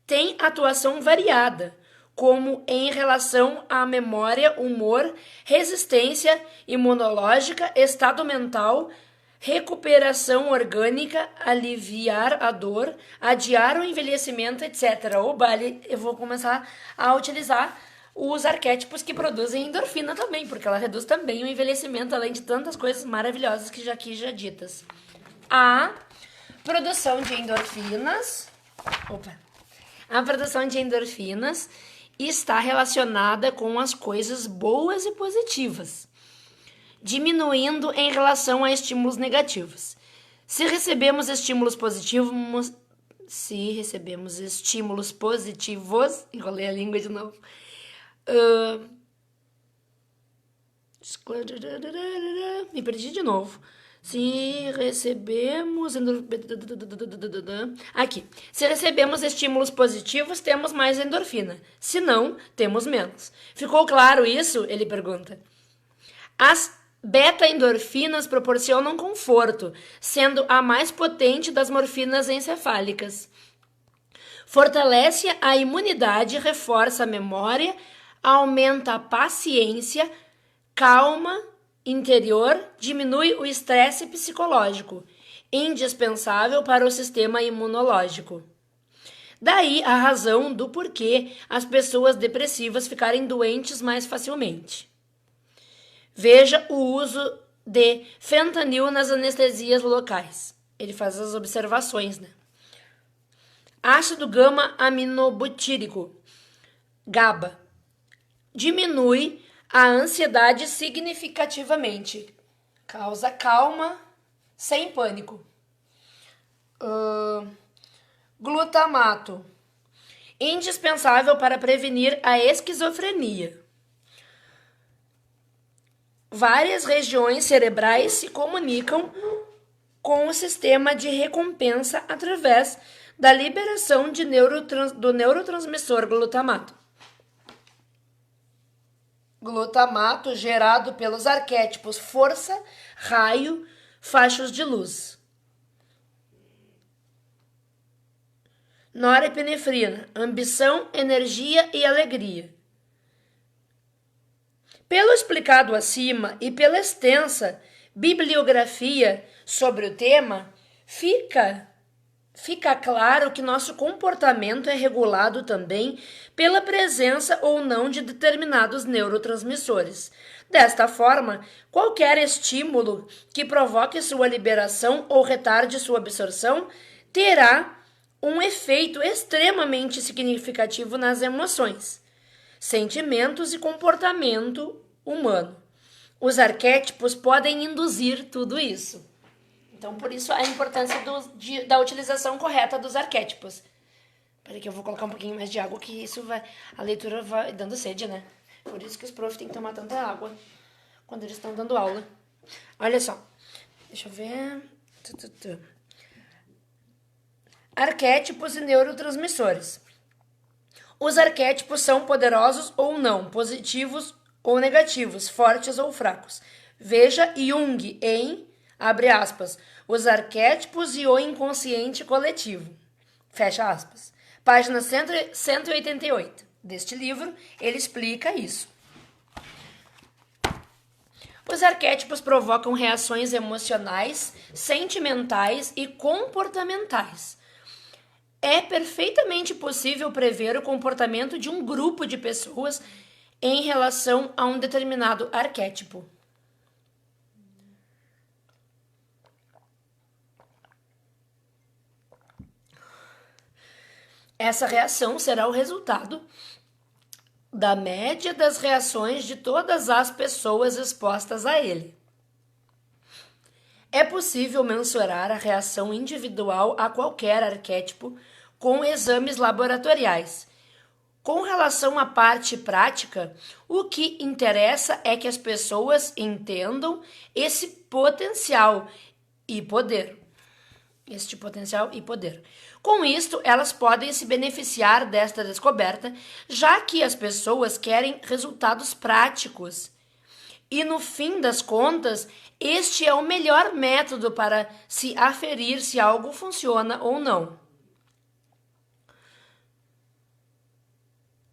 Tem atuação variada, como em relação à memória, humor, resistência imunológica, estado mental, recuperação orgânica, aliviar a dor, adiar o envelhecimento, etc. Oba, eu vou começar a utilizar os arquétipos que produzem endorfina também, porque ela reduz também o envelhecimento, além de tantas coisas maravilhosas que já aqui já ditas. A produção de endorfinas... A produção de endorfinas está relacionada com as coisas boas e positivas, diminuindo em relação a estímulos negativos. Se recebemos estímulos positivos, enrolei a língua de novo. Me perdi de novo. Se recebemos estímulos positivos, temos mais endorfina. Se não, temos menos. Ficou claro isso? Ele pergunta. As beta-endorfinas proporcionam conforto, sendo a mais potente das morfinas encefálicas. Fortalece a imunidade, reforça a memória, aumenta a paciência, calma interior, diminui o estresse psicológico, indispensável para o sistema imunológico. Daí a razão do porquê as pessoas depressivas ficarem doentes mais facilmente. Veja o uso de fentanil nas anestesias locais. Ele faz as observações, né? Ácido gama-aminobutírico, GABA, diminui a ansiedade significativamente. Causa calma, sem pânico. Glutamato, indispensável para prevenir a esquizofrenia. Várias regiões cerebrais se comunicam com o sistema de recompensa através da liberação do neurotransmissor glutamato. Glutamato gerado pelos arquétipos força, raio, fachos de luz. Norepinefrina, ambição, energia e alegria. Pelo explicado acima e pela extensa bibliografia sobre o tema, fica claro que nosso comportamento é regulado também pela presença ou não de determinados neurotransmissores. Desta forma, qualquer estímulo que provoque sua liberação ou retarde sua absorção terá um efeito extremamente significativo nas emoções, sentimentos e comportamento humano. Os arquétipos podem induzir tudo isso. Então, por isso, a importância da utilização correta dos arquétipos. Peraí que eu vou colocar um pouquinho mais de água, que isso vai... A leitura vai dando sede, né? Por isso que os profs têm que tomar tanta água quando eles estão dando aula. Olha só. Deixa eu ver... Arquétipos e neurotransmissores. Os arquétipos são poderosos ou não, positivos ou negativos, fortes ou fracos. Veja Jung em, abre aspas, Os Arquétipos e o Inconsciente Coletivo. Fecha aspas. Página 188 deste livro, ele explica isso. Os arquétipos provocam reações emocionais, sentimentais e comportamentais. É perfeitamente possível prever o comportamento de um grupo de pessoas em relação a um determinado arquétipo. Essa reação será o resultado da média das reações de todas as pessoas expostas a ele. É possível mensurar a reação individual a qualquer arquétipo com exames laboratoriais. Com relação à parte prática, o que interessa é que as pessoas entendam esse potencial e poder. Com isto, elas podem se beneficiar desta descoberta, já que as pessoas querem resultados práticos. E no fim das contas, este é o melhor método para se aferir se algo funciona ou não.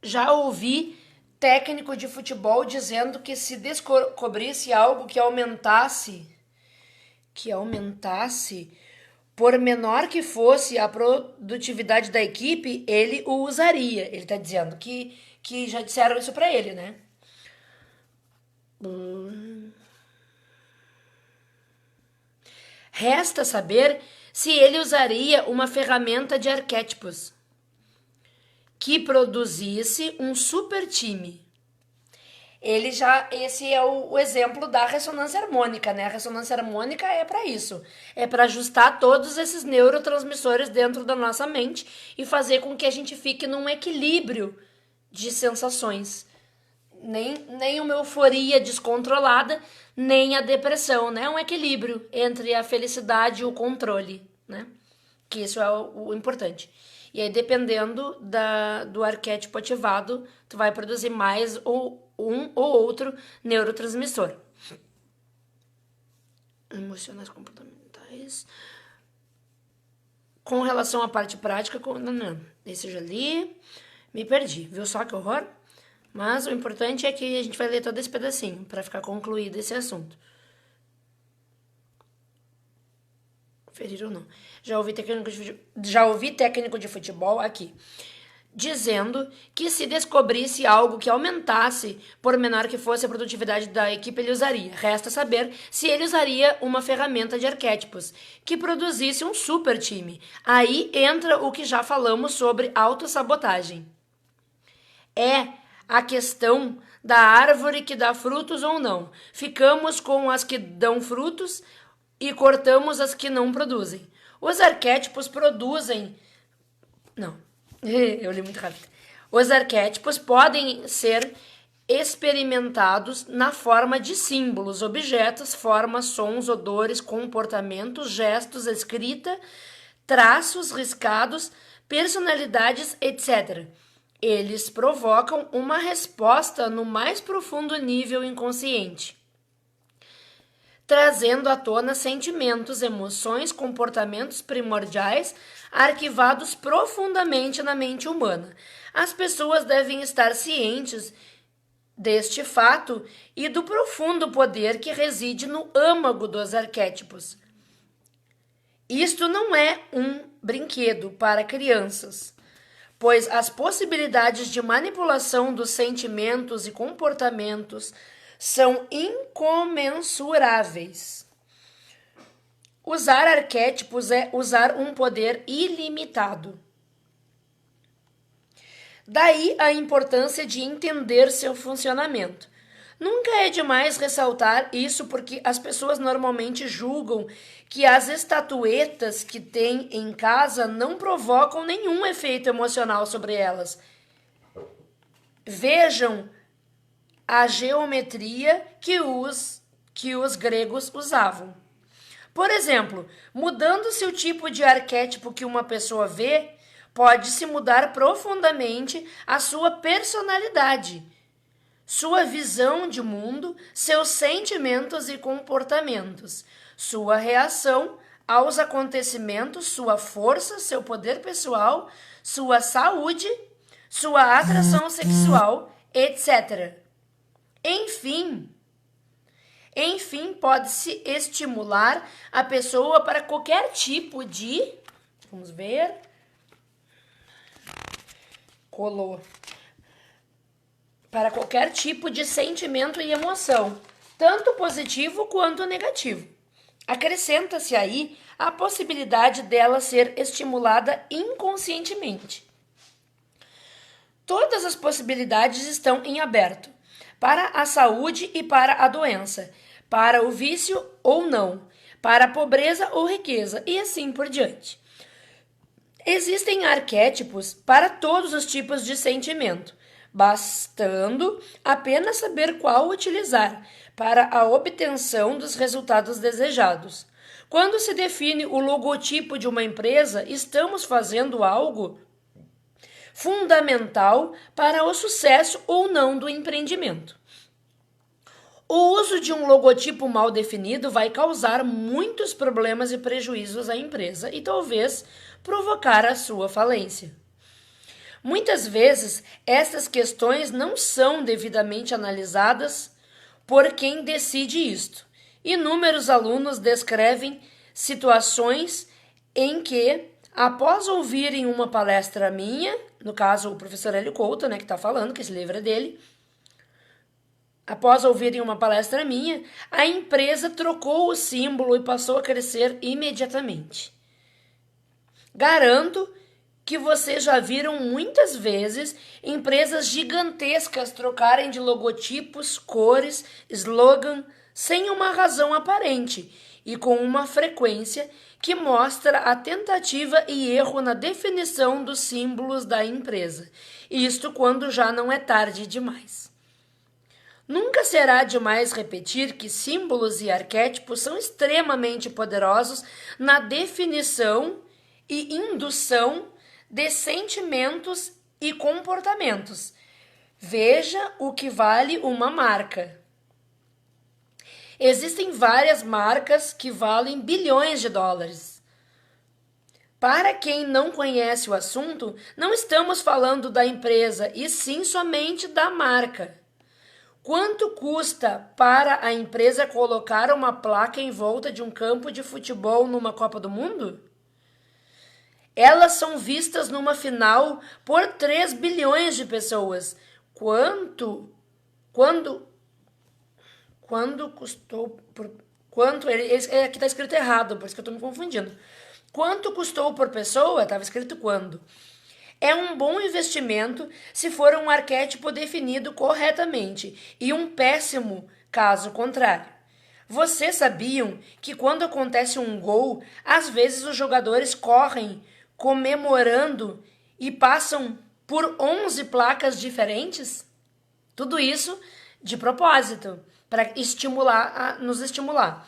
Já ouvi técnico de futebol dizendo que se descobrisse algo que aumentasse, por menor que fosse a produtividade da equipe, ele o usaria. Ele está dizendo que já disseram isso para ele, né? Resta saber se ele usaria uma ferramenta de arquétipos que produzisse um super time. Esse é o exemplo da ressonância harmônica, né? A ressonância harmônica é para isso. É para ajustar todos esses neurotransmissores dentro da nossa mente e fazer com que a gente fique num equilíbrio de sensações. Nem uma euforia descontrolada, nem a depressão, né? Um equilíbrio entre a felicidade e o controle, né? Que isso é o importante. E aí, dependendo do arquétipo ativado, tu vai produzir mais ou um ou outro neurotransmissor. Emocionais comportamentais. Com relação à parte prática, esse eu já li, me perdi, viu só que horror? Mas o importante é que a gente vai ler todo esse pedacinho para ficar concluído esse assunto. Ferir ou não. Já ouvi técnico de futebol aqui dizendo que se descobrisse algo que aumentasse, por menor que fosse a produtividade da equipe, ele usaria. Resta saber se ele usaria uma ferramenta de arquétipos que produzisse um super time. Aí entra o que já falamos sobre autossabotagem. É a questão da árvore que dá frutos ou não. Ficamos com as que dão frutos e cortamos as que não produzem. Os arquétipos produzem... Não, eu li muito rápido. Os arquétipos podem ser experimentados na forma de símbolos, objetos, formas, sons, odores, comportamentos, gestos, escrita, traços, riscados, personalidades, etc. Eles provocam uma resposta no mais profundo nível inconsciente, trazendo à tona sentimentos, emoções, comportamentos primordiais arquivados profundamente na mente humana. As pessoas devem estar cientes deste fato e do profundo poder que reside no âmago dos arquétipos. Isto não é um brinquedo para crianças, pois as possibilidades de manipulação dos sentimentos e comportamentos são incomensuráveis. Usar arquétipos é usar um poder ilimitado. Daí a importância de entender seu funcionamento. Nunca é demais ressaltar isso porque as pessoas normalmente julgam que as estatuetas que têm em casa não provocam nenhum efeito emocional sobre elas. Vejam a geometria que os gregos usavam. Por exemplo, mudando-se o tipo de arquétipo que uma pessoa vê, pode-se mudar profundamente a sua personalidade, sua visão de mundo, seus sentimentos e comportamentos, sua reação aos acontecimentos, sua força, seu poder pessoal, sua saúde, sua atração sexual, etc. Enfim, pode-se estimular a pessoa para qualquer tipo de... Vamos ver. Colou. Para qualquer tipo de sentimento e emoção, tanto positivo quanto negativo. Acrescenta-se aí a possibilidade dela ser estimulada inconscientemente. Todas as possibilidades estão em aberto, para a saúde e para a doença, para o vício ou não, para a pobreza ou riqueza, e assim por diante. Existem arquétipos para todos os tipos de sentimento, bastando apenas saber qual utilizar para a obtenção dos resultados desejados. Quando se define o logotipo de uma empresa, estamos fazendo algo fundamental para o sucesso ou não do empreendimento. O uso de um logotipo mal definido vai causar muitos problemas e prejuízos à empresa e talvez provocar a sua falência. Muitas vezes, essas questões não são devidamente analisadas por quem decide isto. Inúmeros alunos descrevem situações em que, após ouvirem uma palestra minha, no caso o professor Hélio Couto, que está falando, que esse livro é dele, após ouvirem uma palestra minha, a empresa trocou o símbolo e passou a crescer imediatamente. Garanto que vocês já viram muitas vezes empresas gigantescas trocarem de logotipos, cores, slogan, sem uma razão aparente e com uma frequência que mostra a tentativa e erro na definição dos símbolos da empresa. Isto quando já não é tarde demais. Nunca será demais repetir que símbolos e arquétipos são extremamente poderosos na definição e indução de sentimentos e comportamentos. Veja o que vale uma marca. Existem várias marcas que valem bilhões de dólares. Para quem não conhece o assunto, não estamos falando da empresa, e sim somente da marca. Quanto custa para a empresa colocar uma placa em volta de um campo de futebol numa Copa do Mundo? Elas são vistas numa final por 3 bilhões de pessoas. Quanto custou por... Aqui está escrito errado, por isso que eu estou me confundindo. Quanto custou por pessoa? Estava escrito quando. É um bom investimento se for um arquétipo definido corretamente e um péssimo caso contrário. Vocês sabiam que quando acontece um gol, às vezes os jogadores correm comemorando e passam por 11 placas diferentes? Tudo isso de propósito, para nos estimular.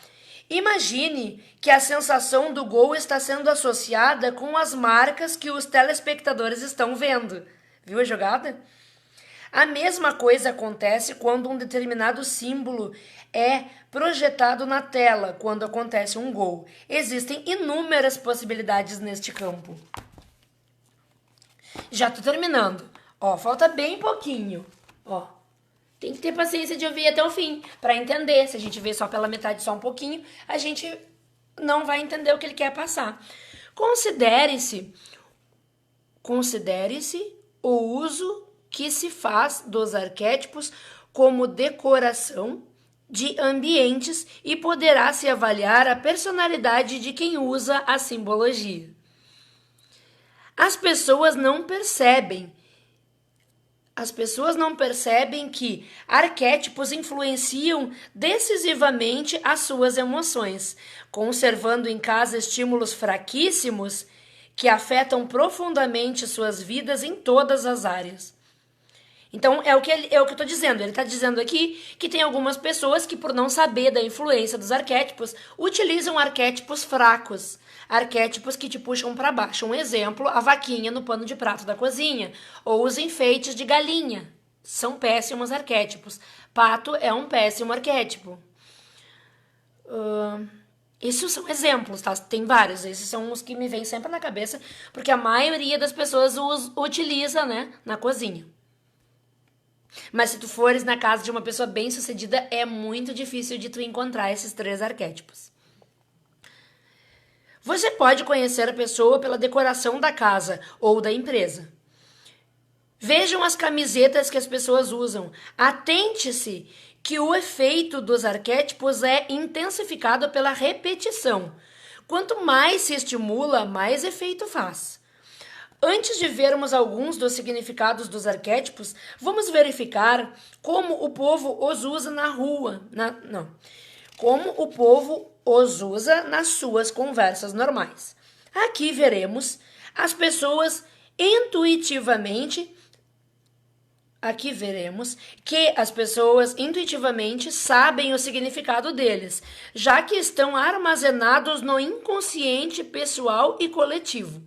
Imagine que a sensação do gol está sendo associada com as marcas que os telespectadores estão vendo. Viu a jogada? A mesma coisa acontece quando um determinado símbolo é projetado na tela, quando acontece um gol. Existem inúmeras possibilidades neste campo. Já estou terminando. Falta bem pouquinho. Tem que ter paciência de ouvir até o fim, para entender. Se a gente vê só pela metade, só um pouquinho, a gente não vai entender o que ele quer passar. Considere-se o uso que se faz dos arquétipos como decoração de ambientes e poderá se avaliar a personalidade de quem usa a simbologia. As pessoas não percebem as pessoas não percebem que arquétipos influenciam decisivamente as suas emoções, conservando em casa estímulos fraquíssimos que afetam profundamente suas vidas em todas as áreas. Então, é o que eu estou dizendo. Ele está dizendo aqui que tem algumas pessoas que, por não saber da influência dos arquétipos, utilizam arquétipos fracos, arquétipos que te puxam para baixo. Um exemplo, a vaquinha no pano de prato da cozinha, ou os enfeites de galinha. São péssimos arquétipos. Pato é um péssimo arquétipo. Isso são exemplos, tá? Tem vários. Esses são os que me vêm sempre na cabeça, porque a maioria das pessoas os utiliza, né, na cozinha. Mas se tu fores na casa de uma pessoa bem-sucedida, é muito difícil de tu encontrar esses 3 arquétipos. Você pode conhecer a pessoa pela decoração da casa ou da empresa. Vejam as camisetas que as pessoas usam. Atente-se que o efeito dos arquétipos é intensificado pela repetição. Quanto mais se estimula, mais efeito faz. Antes de vermos alguns dos significados dos arquétipos, vamos verificar como o povo os usa na rua. Como o povo os usa nas suas conversas normais. Aqui veremos as pessoas intuitivamente. Aqui veremos que as pessoas intuitivamente sabem o significado deles, já que estão armazenados no inconsciente pessoal e coletivo.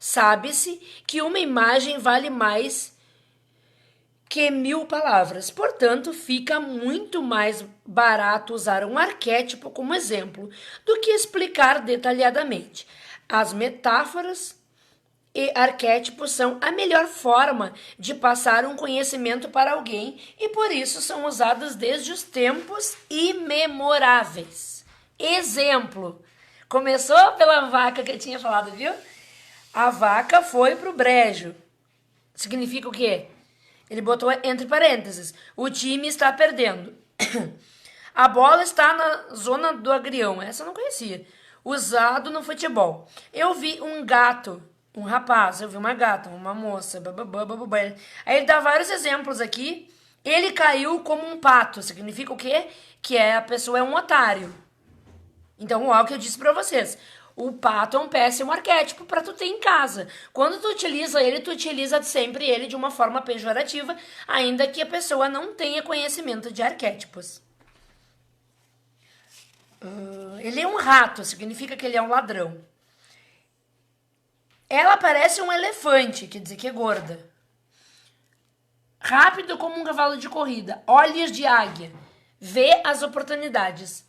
Sabe-se que uma imagem vale mais que 1000 palavras. Portanto, fica muito mais barato usar um arquétipo como exemplo do que explicar detalhadamente. As metáforas e arquétipos são a melhor forma de passar um conhecimento para alguém e por isso são usados desde os tempos imemoráveis. Exemplo. Começou pela vaca que eu tinha falado, viu? A vaca foi pro brejo. Significa o quê? Ele botou entre parênteses. O time está perdendo. A bola está na zona do agrião. Essa eu não conhecia. Usado no futebol. Eu vi um gato, um rapaz. Eu vi uma gata, uma moça. Aí ele dá vários exemplos aqui. Ele caiu como um pato. Significa o quê? Que a pessoa é um otário. Então, o que eu disse pra vocês. O pato é um péssimo arquétipo para tu ter em casa. Quando tu utiliza ele, tu utiliza sempre ele de uma forma pejorativa, ainda que a pessoa não tenha conhecimento de arquétipos. Ele é um rato, significa que ele é um ladrão. Ela parece um elefante, quer dizer que é gorda. Rápido como um cavalo de corrida, olhos de águia, vê as oportunidades.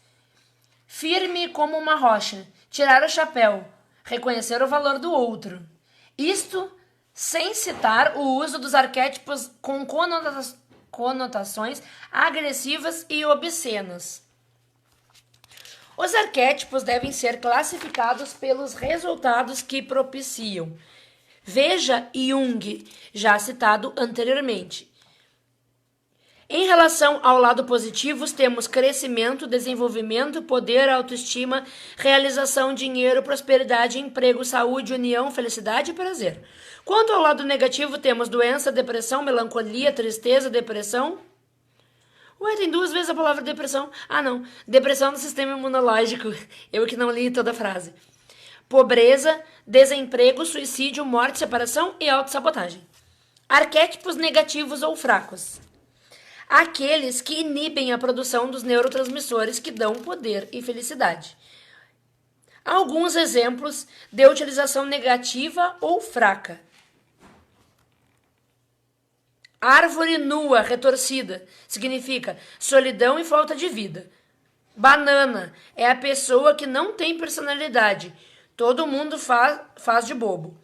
Firme como uma rocha, tirar o chapéu, reconhecer o valor do outro. Isto sem citar o uso dos arquétipos com conotações agressivas e obscenas. Os arquétipos devem ser classificados pelos resultados que propiciam. Veja Jung, já citado anteriormente. Em relação ao lado positivo, temos crescimento, desenvolvimento, poder, autoestima, realização, dinheiro, prosperidade, emprego, saúde, união, felicidade e prazer. Quanto ao lado negativo, temos doença, depressão, melancolia, tristeza, depressão. Ué, tem 2 vezes a palavra depressão. Ah, não. Depressão do sistema imunológico. Eu que não li toda a frase. Pobreza, desemprego, suicídio, morte, separação e autossabotagem. Arquétipos negativos ou fracos. Aqueles que inibem a produção dos neurotransmissores que dão poder e felicidade. Alguns exemplos de utilização negativa ou fraca. Árvore nua, retorcida, significa solidão e falta de vida. Banana é a pessoa que não tem personalidade. Todo mundo faz de bobo.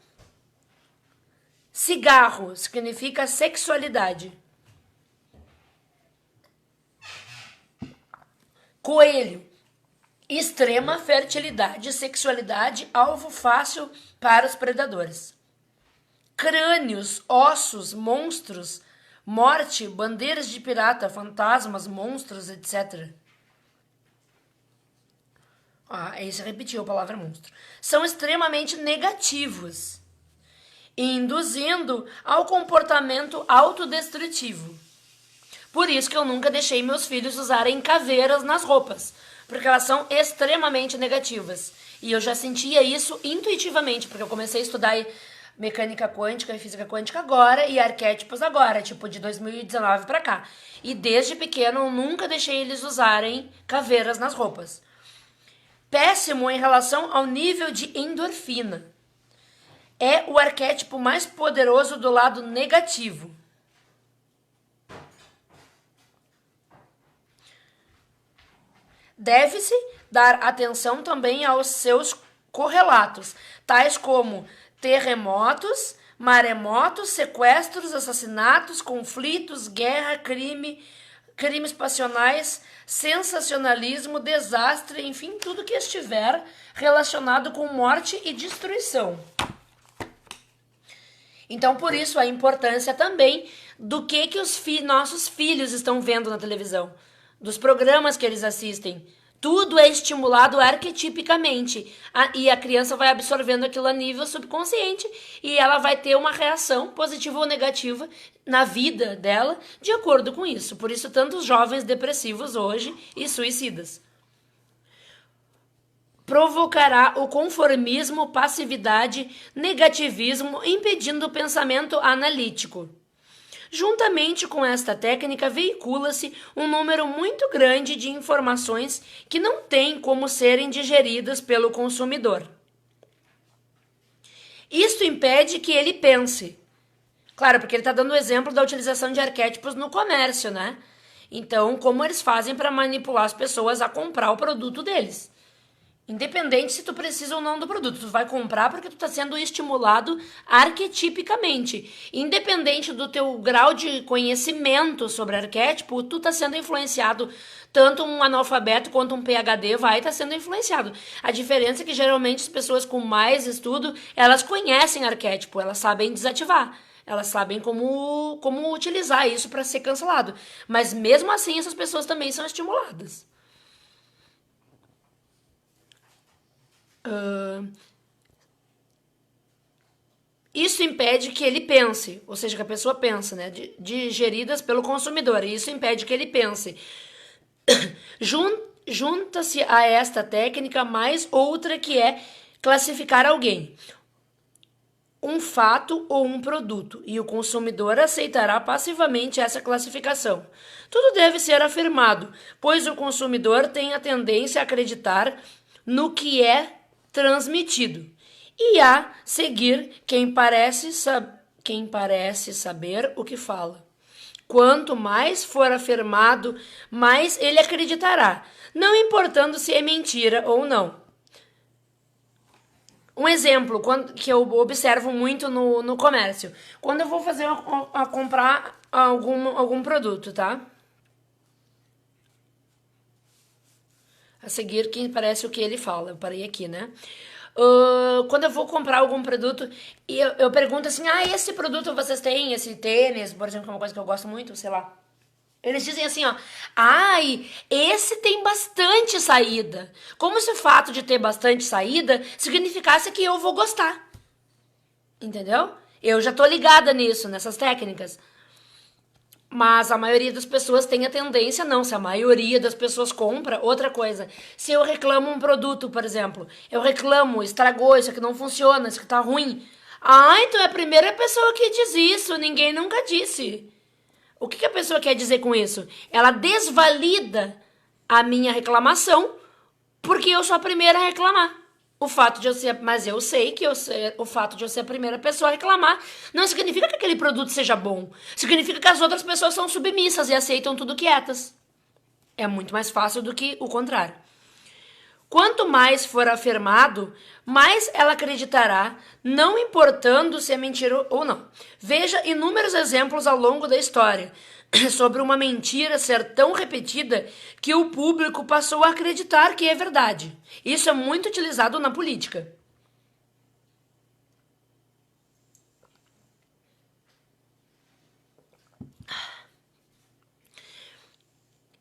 Cigarro significa sexualidade. Coelho, extrema fertilidade, sexualidade, alvo fácil para os predadores. Crânios, ossos, monstros, morte, bandeiras de pirata, fantasmas, monstros, etc. Esse repetiu a palavra monstro. São extremamente negativos. induzindo ao comportamento autodestrutivo. Por isso que eu nunca deixei meus filhos usarem caveiras nas roupas, porque elas são extremamente negativas. E eu já sentia isso intuitivamente, porque eu comecei a estudar mecânica quântica e física quântica agora e arquétipos agora, tipo de 2019 pra cá. E desde pequeno eu nunca deixei eles usarem caveiras nas roupas. Péssimo em relação ao nível de endorfina. É o arquétipo mais poderoso do lado negativo. Deve-se dar atenção também aos seus correlatos, tais como terremotos, maremotos, sequestros, assassinatos, conflitos, guerra, crimes passionais, sensacionalismo, desastre, enfim, tudo que estiver relacionado com morte e destruição. Então, por isso, a importância também do que os nossos filhos estão vendo na televisão, dos programas que eles assistem. Tudo é estimulado arquetipicamente e a criança vai absorvendo aquilo a nível subconsciente e ela vai ter uma reação positiva ou negativa na vida dela de acordo com isso. Por isso, tantos jovens depressivos hoje e suicidas. Provocará o conformismo, passividade, negativismo, impedindo o pensamento analítico. Juntamente com esta técnica, veicula-se um número muito grande de informações que não têm como serem digeridas pelo consumidor. Isto impede que ele pense. Claro, porque ele está dando o exemplo da utilização de arquétipos no comércio, né? Então, como eles fazem para manipular as pessoas a comprar o produto deles. Independente se tu precisa ou não do produto, tu vai comprar porque tu tá sendo estimulado arquetipicamente. Independente do teu grau de conhecimento sobre arquétipo, tu tá sendo influenciado. Tanto um analfabeto quanto um PhD vai estar sendo influenciado. A diferença é que geralmente as pessoas com mais estudo, elas conhecem arquétipo, elas sabem desativar. Elas sabem como utilizar isso para ser cancelado. Mas mesmo assim, essas pessoas também são estimuladas. Isso impede que ele pense, ou seja, que a pessoa pensa, né? Digeridas pelo consumidor. E isso impede que ele pense. Junta-se a esta técnica mais outra que é classificar alguém, um fato ou um produto, e o consumidor aceitará passivamente essa classificação. Tudo deve ser afirmado, pois o consumidor tem a tendência a acreditar no que é transmitido, e a seguir quem parece saber o que fala. Quanto mais for afirmado, mais ele acreditará, não importando se é mentira ou não. Um exemplo que eu observo muito no comércio. Quando eu vou fazer a comprar algum produto, tá? A seguir, quem parece o que ele fala. Eu parei aqui, né? Quando eu vou comprar algum produto, eu pergunto assim, esse produto vocês têm? Esse tênis, por exemplo, que é uma coisa que eu gosto muito, sei lá. Eles dizem assim, ó, esse tem bastante saída. Como se o fato de ter bastante saída significasse que eu vou gostar. Entendeu? Eu já tô ligada nisso, nessas técnicas. Mas a maioria das pessoas tem a tendência, não. Se a maioria das pessoas compra, outra coisa. Se eu reclamo um produto, por exemplo, eu reclamo, estragou, isso aqui não funciona, isso aqui tá ruim. Tu é a primeira pessoa que diz isso, ninguém nunca disse. O que a pessoa quer dizer com isso? Ela desvalida a minha reclamação porque eu sou a primeira a reclamar. Mas eu sei que o fato de eu ser a primeira pessoa a reclamar não significa que aquele produto seja bom. Significa que as outras pessoas são submissas e aceitam tudo quietas. É muito mais fácil do que o contrário. Quanto mais for afirmado, mais ela acreditará, não importando se é mentira ou não. Veja inúmeros exemplos ao longo da história sobre uma mentira ser tão repetida que o público passou a acreditar que é verdade. Isso é muito utilizado na política.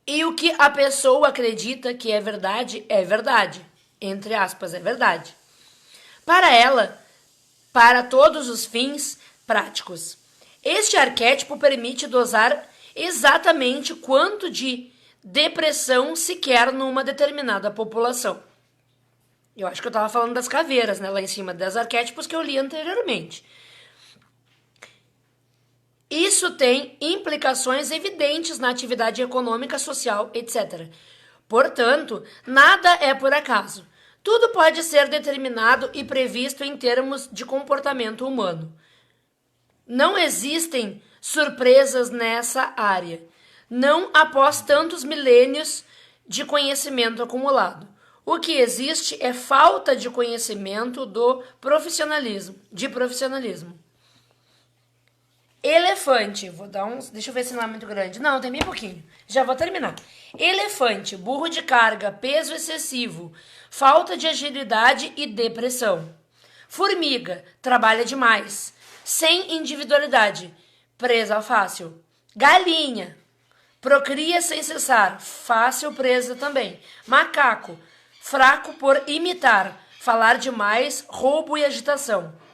E o que a pessoa acredita que é verdade, entre aspas, é verdade. Para ela, para todos os fins práticos. Este arquétipo permite dosar exatamente quanto de depressão se quer numa determinada população. Eu acho que eu estava falando das caveiras, né, lá em cima, das arquétipos que eu li anteriormente. Isso tem implicações evidentes na atividade econômica, social, etc. Portanto, nada é por acaso. Tudo pode ser determinado e previsto em termos de comportamento humano. Não existem surpresas nessa área, não após tantos milênios de conhecimento acumulado. O que existe é falta de conhecimento de profissionalismo. Elefante, vou dar uns, deixa eu ver se não é muito grande. Não, tem bem pouquinho. Já vou terminar. Elefante, burro de carga, peso excessivo, falta de agilidade e depressão. Formiga, trabalha demais, sem individualidade, presa fácil. Galinha, procria sem cessar, fácil presa também. Macaco, fraco por imitar, falar demais, roubo e agitação.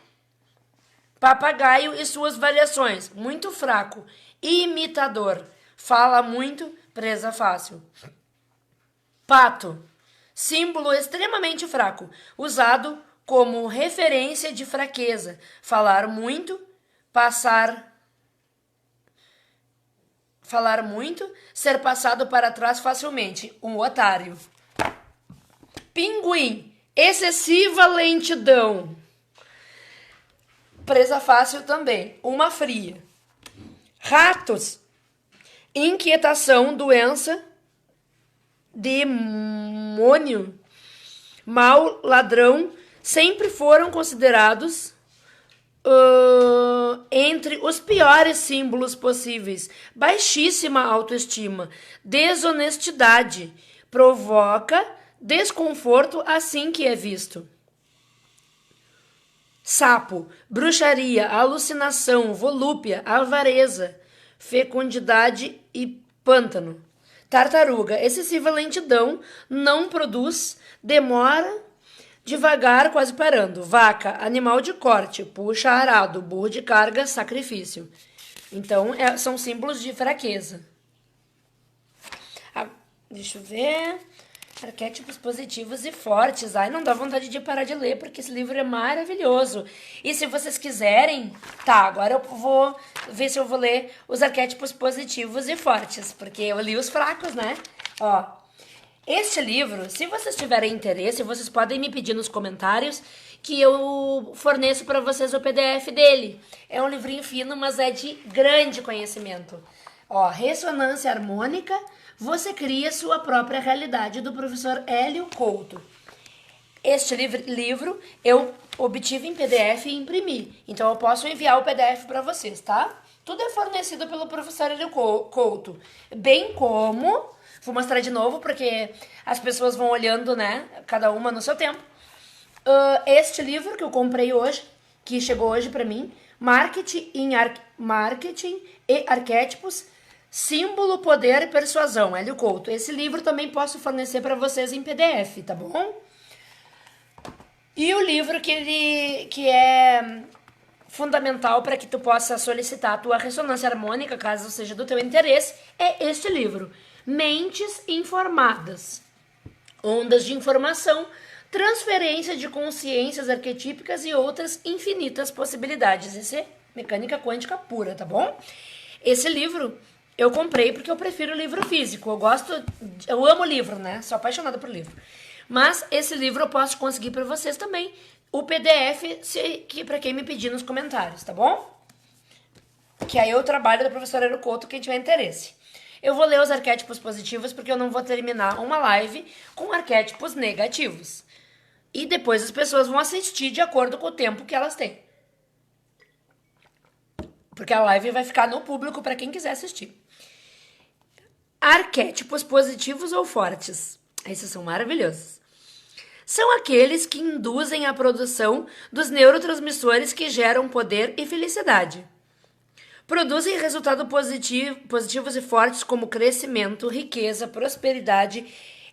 Papagaio e suas variações, muito fraco, imitador, fala muito, presa fácil. Pato, símbolo extremamente fraco, usado como referência de fraqueza, falar muito, ser passado para trás facilmente, um otário. Pinguim, excessiva lentidão, presa fácil também, uma fria. Ratos, inquietação, doença, demônio, mau, ladrão, sempre foram considerados entre os piores símbolos possíveis. Baixíssima autoestima, desonestidade, provoca desconforto assim que é visto. Sapo, bruxaria, alucinação, volúpia, avareza, fecundidade e pântano. Tartaruga, excessiva lentidão, não produz, demora, devagar, quase parando. Vaca, animal de corte, puxa arado, burro de carga, sacrifício. Então, são símbolos de fraqueza. Deixa eu ver. Arquétipos positivos e fortes. Ai, não dá vontade de parar de ler, porque esse livro é maravilhoso. E se vocês quiserem... Tá, agora eu vou ver se eu vou ler os arquétipos positivos e fortes, porque eu li os fracos, né? Ó, este livro, se vocês tiverem interesse, vocês podem me pedir nos comentários que eu forneço para vocês o PDF dele. É um livrinho fino, mas é de grande conhecimento. Ó, Ressonância Harmônica... Você cria sua própria realidade, do professor Hélio Couto. Este livro eu obtive em PDF e imprimi. Então eu posso enviar o PDF para vocês, tá? Tudo é fornecido pelo professor Hélio Couto. Bem como... Vou mostrar de novo, porque as pessoas vão olhando, né? Cada uma no seu tempo. Este livro que eu comprei hoje, que chegou hoje para mim. Marketing e Arquétipos... Símbolo, Poder e Persuasão, Hélio Couto. Esse livro também posso fornecer para vocês em PDF, tá bom? E o livro que é fundamental para que tu possa solicitar a tua ressonância harmônica, caso seja do teu interesse, é este livro. Mentes Informadas. Ondas de informação, transferência de consciências arquetípicas e outras infinitas possibilidades. Esse é mecânica quântica pura, tá bom? Esse livro... Eu comprei porque eu prefiro livro físico. Eu amo livro, né? Sou apaixonada por livro. Mas esse livro eu posso conseguir para vocês também. O PDF, para quem me pedir nos comentários, tá bom? Que aí eu trabalho da professora Hélio Couto, quem tiver interesse. Eu vou ler os arquétipos positivos porque eu não vou terminar uma live com arquétipos negativos. E depois as pessoas vão assistir de acordo com o tempo que elas têm. Porque a live vai ficar no público para quem quiser assistir. Arquétipos positivos ou fortes. Esses são maravilhosos. São aqueles que induzem a produção dos neurotransmissores que geram poder e felicidade. Produzem resultados positivos e fortes como crescimento, riqueza, prosperidade,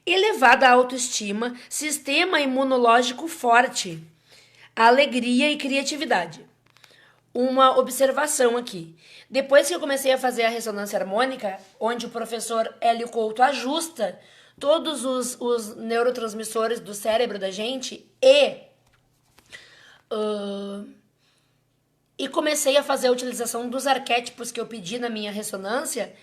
elevada autoestima, sistema imunológico forte, alegria e criatividade. Uma observação aqui. Depois que eu comecei a fazer a ressonância harmônica, onde o professor Hélio Couto ajusta todos os neurotransmissores do cérebro da gente e comecei a fazer a utilização dos arquétipos que eu pedi na minha ressonância,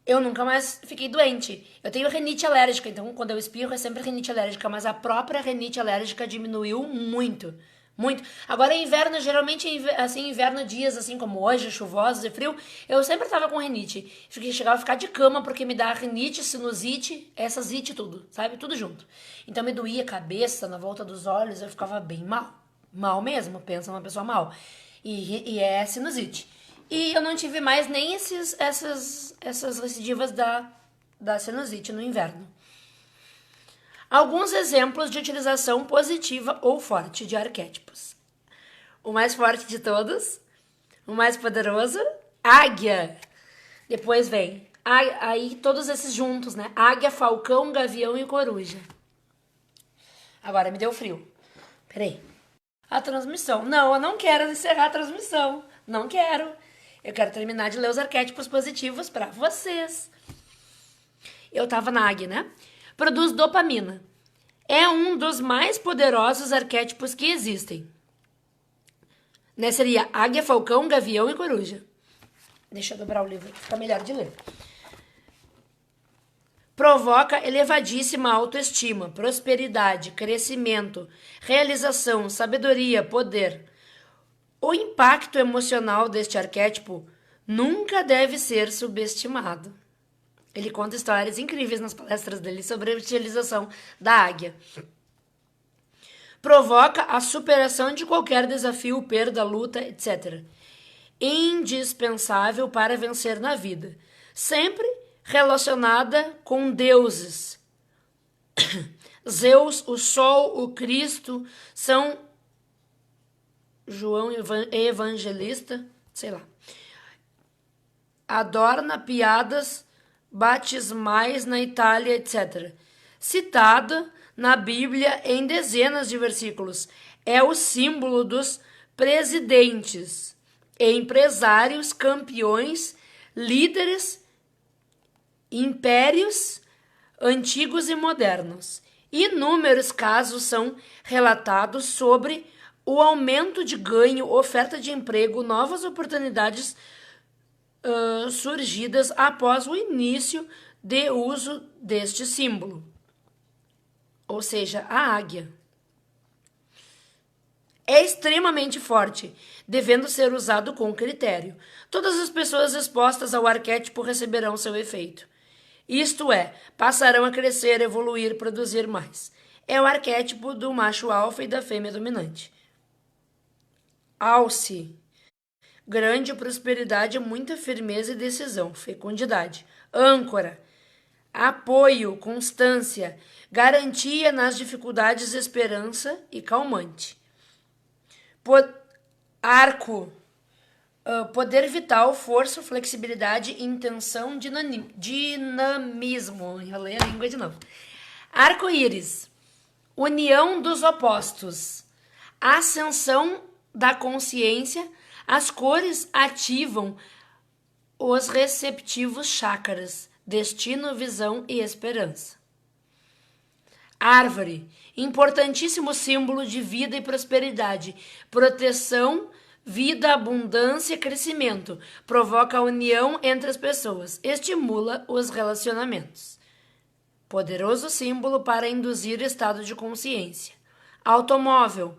eu nunca mais fiquei doente. Eu tenho rinite alérgica, então quando eu espirro é sempre rinite alérgica, mas a própria rinite alérgica diminuiu muito. Muito. Agora, inverno, geralmente, assim, inverno, dias assim como hoje, chuvosos e frio, eu sempre tava com rinite. Chegava a ficar de cama porque me dá rinite, sinusite, essa zite tudo, sabe? Tudo junto. Então me doía a cabeça, na volta dos olhos, eu ficava bem mal. Mal mesmo, pensa uma pessoa mal. E é sinusite. E eu não tive mais nem essas recidivas da sinusite no inverno. Alguns exemplos de utilização positiva ou forte de arquétipos. O mais forte de todos, o mais poderoso, águia. Depois vem, aí todos esses juntos, né? Águia, falcão, gavião e coruja. Agora me deu frio. Peraí. A transmissão. Não, eu não quero encerrar a transmissão. Não quero. Eu quero terminar de ler os arquétipos positivos para vocês. Eu tava na águia, né? Produz dopamina. É um dos mais poderosos arquétipos que existem. Né? Seria águia, falcão, gavião e coruja. Deixa eu dobrar o livro, fica melhor de ler. Provoca elevadíssima autoestima, prosperidade, crescimento, realização, sabedoria, poder. O impacto emocional deste arquétipo nunca deve ser subestimado. Ele conta histórias incríveis nas palestras dele sobre a utilização da águia. Provoca a superação de qualquer desafio, perda, luta, etc. Indispensável para vencer na vida. Sempre relacionada com deuses. Zeus, o Sol, o Cristo, São João Evangelista, sei lá. Adorna piadas batismais na Itália, etc. Citada na Bíblia em dezenas de versículos. É o símbolo dos presidentes, empresários, campeões, líderes, impérios antigos e modernos. Inúmeros casos são relatados sobre o aumento de ganho, oferta de emprego, novas oportunidades surgidas após o início de uso deste símbolo, ou seja, a águia. É extremamente forte, devendo ser usado com critério. Todas as pessoas expostas ao arquétipo receberão seu efeito. Isto é, passarão a crescer, evoluir, produzir mais. É o arquétipo do macho alfa e da fêmea dominante. Alce. Grande prosperidade, muita firmeza e decisão, fecundidade. Âncora, apoio, constância, garantia nas dificuldades, esperança e calmante. Arco, poder vital, força, flexibilidade, intenção, dinamismo. Enrolei a língua de novo. Arco-íris, união dos opostos, ascensão da consciência. As cores ativam os receptivos chakras, destino, visão e esperança. Árvore, importantíssimo símbolo de vida e prosperidade, proteção, vida, abundância e crescimento, provoca a união entre as pessoas, estimula os relacionamentos. Poderoso símbolo para induzir estado de consciência. Automóvel,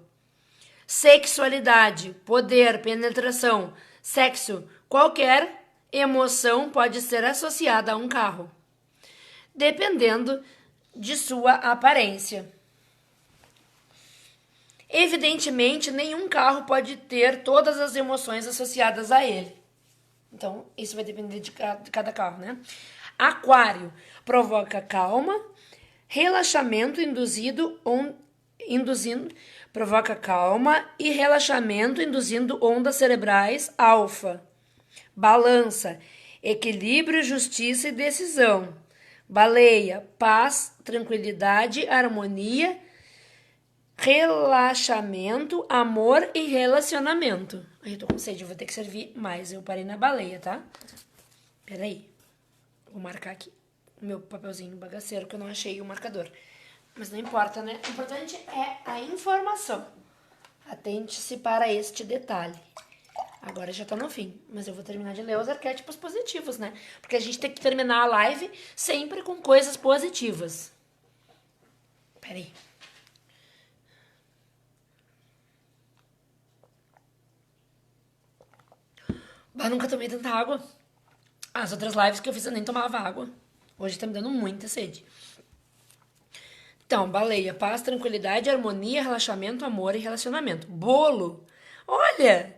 sexualidade, poder, penetração, sexo, qualquer emoção pode ser associada a um carro, dependendo de sua aparência. Evidentemente, nenhum carro pode ter todas as emoções associadas a ele. Então, isso vai depender de cada carro, né? Aquário provoca calma, relaxamento provoca calma e relaxamento, induzindo ondas cerebrais alfa. Balança, equilíbrio, justiça e decisão. Baleia, paz, tranquilidade, harmonia relaxamento, amor e relacionamento. Ai, eu tô com sede, eu vou ter que servir mais. Eu parei na baleia, tá? Peraí. Vou marcar aqui o meu papelzinho bagaceiro, que eu não achei o marcador. Mas não importa, né? O importante é a informação. Atente-se para este detalhe. Agora já tá no fim, mas eu vou terminar de ler os arquétipos positivos, né? Porque a gente tem que terminar a live sempre com coisas positivas. Peraí. Bah, nunca tomei tanta água. As outras lives que eu fiz eu nem tomava água. Hoje tá me dando muita sede. Então, baleia, paz, tranquilidade, harmonia, relaxamento, amor e relacionamento. Bolo. Olha!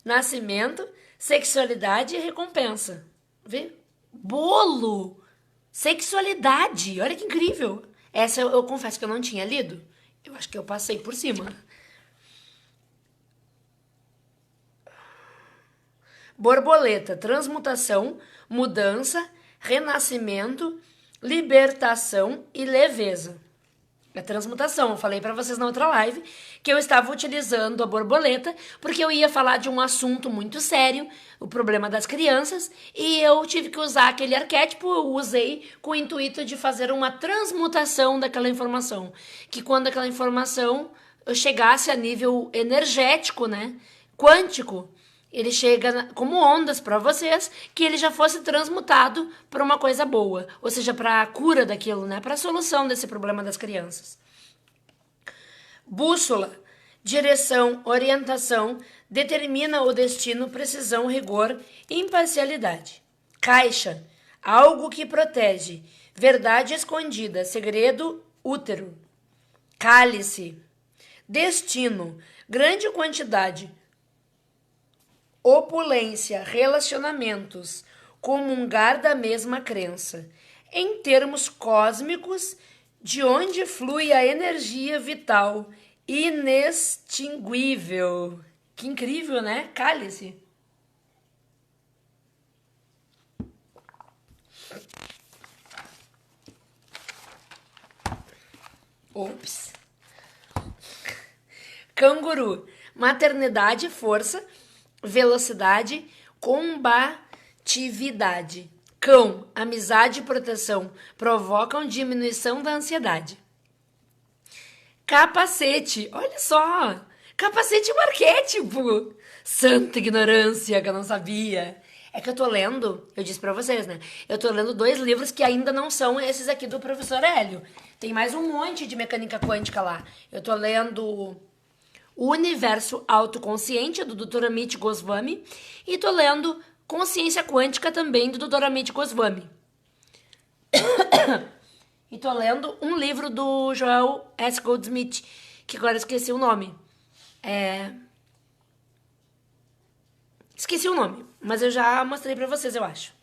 Nascimento, sexualidade e recompensa. Vê? Bolo! Sexualidade! Olha que incrível! Essa eu confesso que eu não tinha lido. Eu acho que eu passei por cima. Borboleta, transmutação, mudança, renascimento, libertação e leveza. A transmutação, eu falei pra vocês na outra live que eu estava utilizando a borboleta porque eu ia falar de um assunto muito sério, o problema das crianças, e eu tive que usar aquele arquétipo, eu usei com o intuito de fazer uma transmutação daquela informação, que quando aquela informação chegasse a nível energético, né, quântico, ele chega como ondas para vocês, que ele já fosse transmutado para uma coisa boa, ou seja, para a cura daquilo, né, para a solução desse problema das crianças. Bússola, direção, orientação, determina o destino, precisão, rigor, imparcialidade. Caixa, algo que protege, verdade escondida, segredo, útero. Cálice, destino, grande quantidade, opulência, relacionamentos, comungar da mesma crença. Em termos cósmicos, de onde flui a energia vital, inextinguível. Que incrível, né? Cálice. Ops. Canguru, maternidade, força, velocidade, combatividade. Cão, amizade e proteção provocam diminuição da ansiedade. Capacete, olha só! Capacete é um arquétipo! Santa ignorância que eu não sabia. É que eu tô lendo, eu disse pra vocês, né? Eu tô lendo 2 livros que ainda não são esses aqui do professor Hélio. Tem mais um monte de mecânica quântica lá. Eu tô lendo O Universo Autoconsciente, do Dr. Amit Goswami, e tô lendo Consciência Quântica, também, do Dr. Amit Goswami. E tô lendo um livro do Joel S. Goldsmith, que agora eu esqueci o nome. Esqueci o nome, mas eu já mostrei pra vocês, eu acho.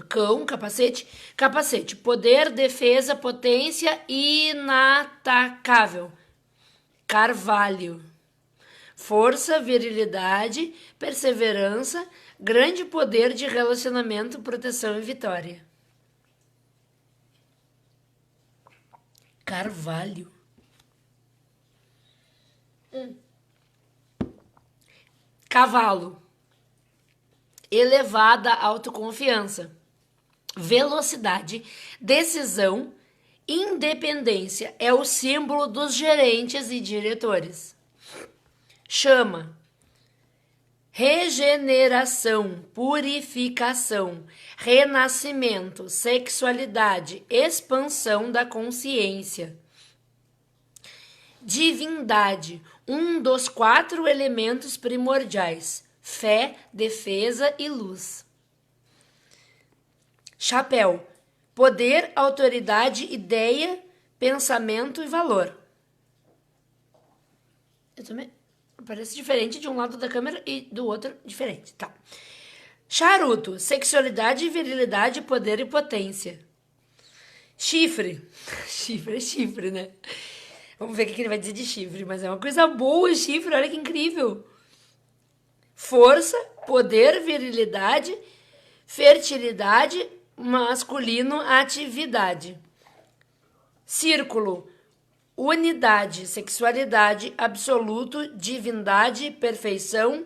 Cão, capacete. Capacete, poder, defesa, potência, inatacável. Carvalho. Força, virilidade, perseverança, grande poder de relacionamento, proteção e vitória. Carvalho. Cavalo. Elevada autoconfiança. Velocidade, decisão, independência. É o símbolo dos gerentes e diretores. Chama. Regeneração, purificação, renascimento, sexualidade, expansão da consciência. Divindade, um dos 4 elementos primordiais: fé, defesa e luz. Chapéu, poder, autoridade, ideia, pensamento e valor. Eu também... Parece diferente de um lado da câmera e do outro diferente. Tá. Charuto, sexualidade, virilidade, poder e potência. Chifre. Chifre é chifre, né? Vamos ver o que ele vai dizer de chifre, mas é uma coisa boa chifre, olha que incrível. Força, poder, virilidade, fertilidade, masculino, atividade. Círculo, unidade, sexualidade, absoluto, divindade, perfeição,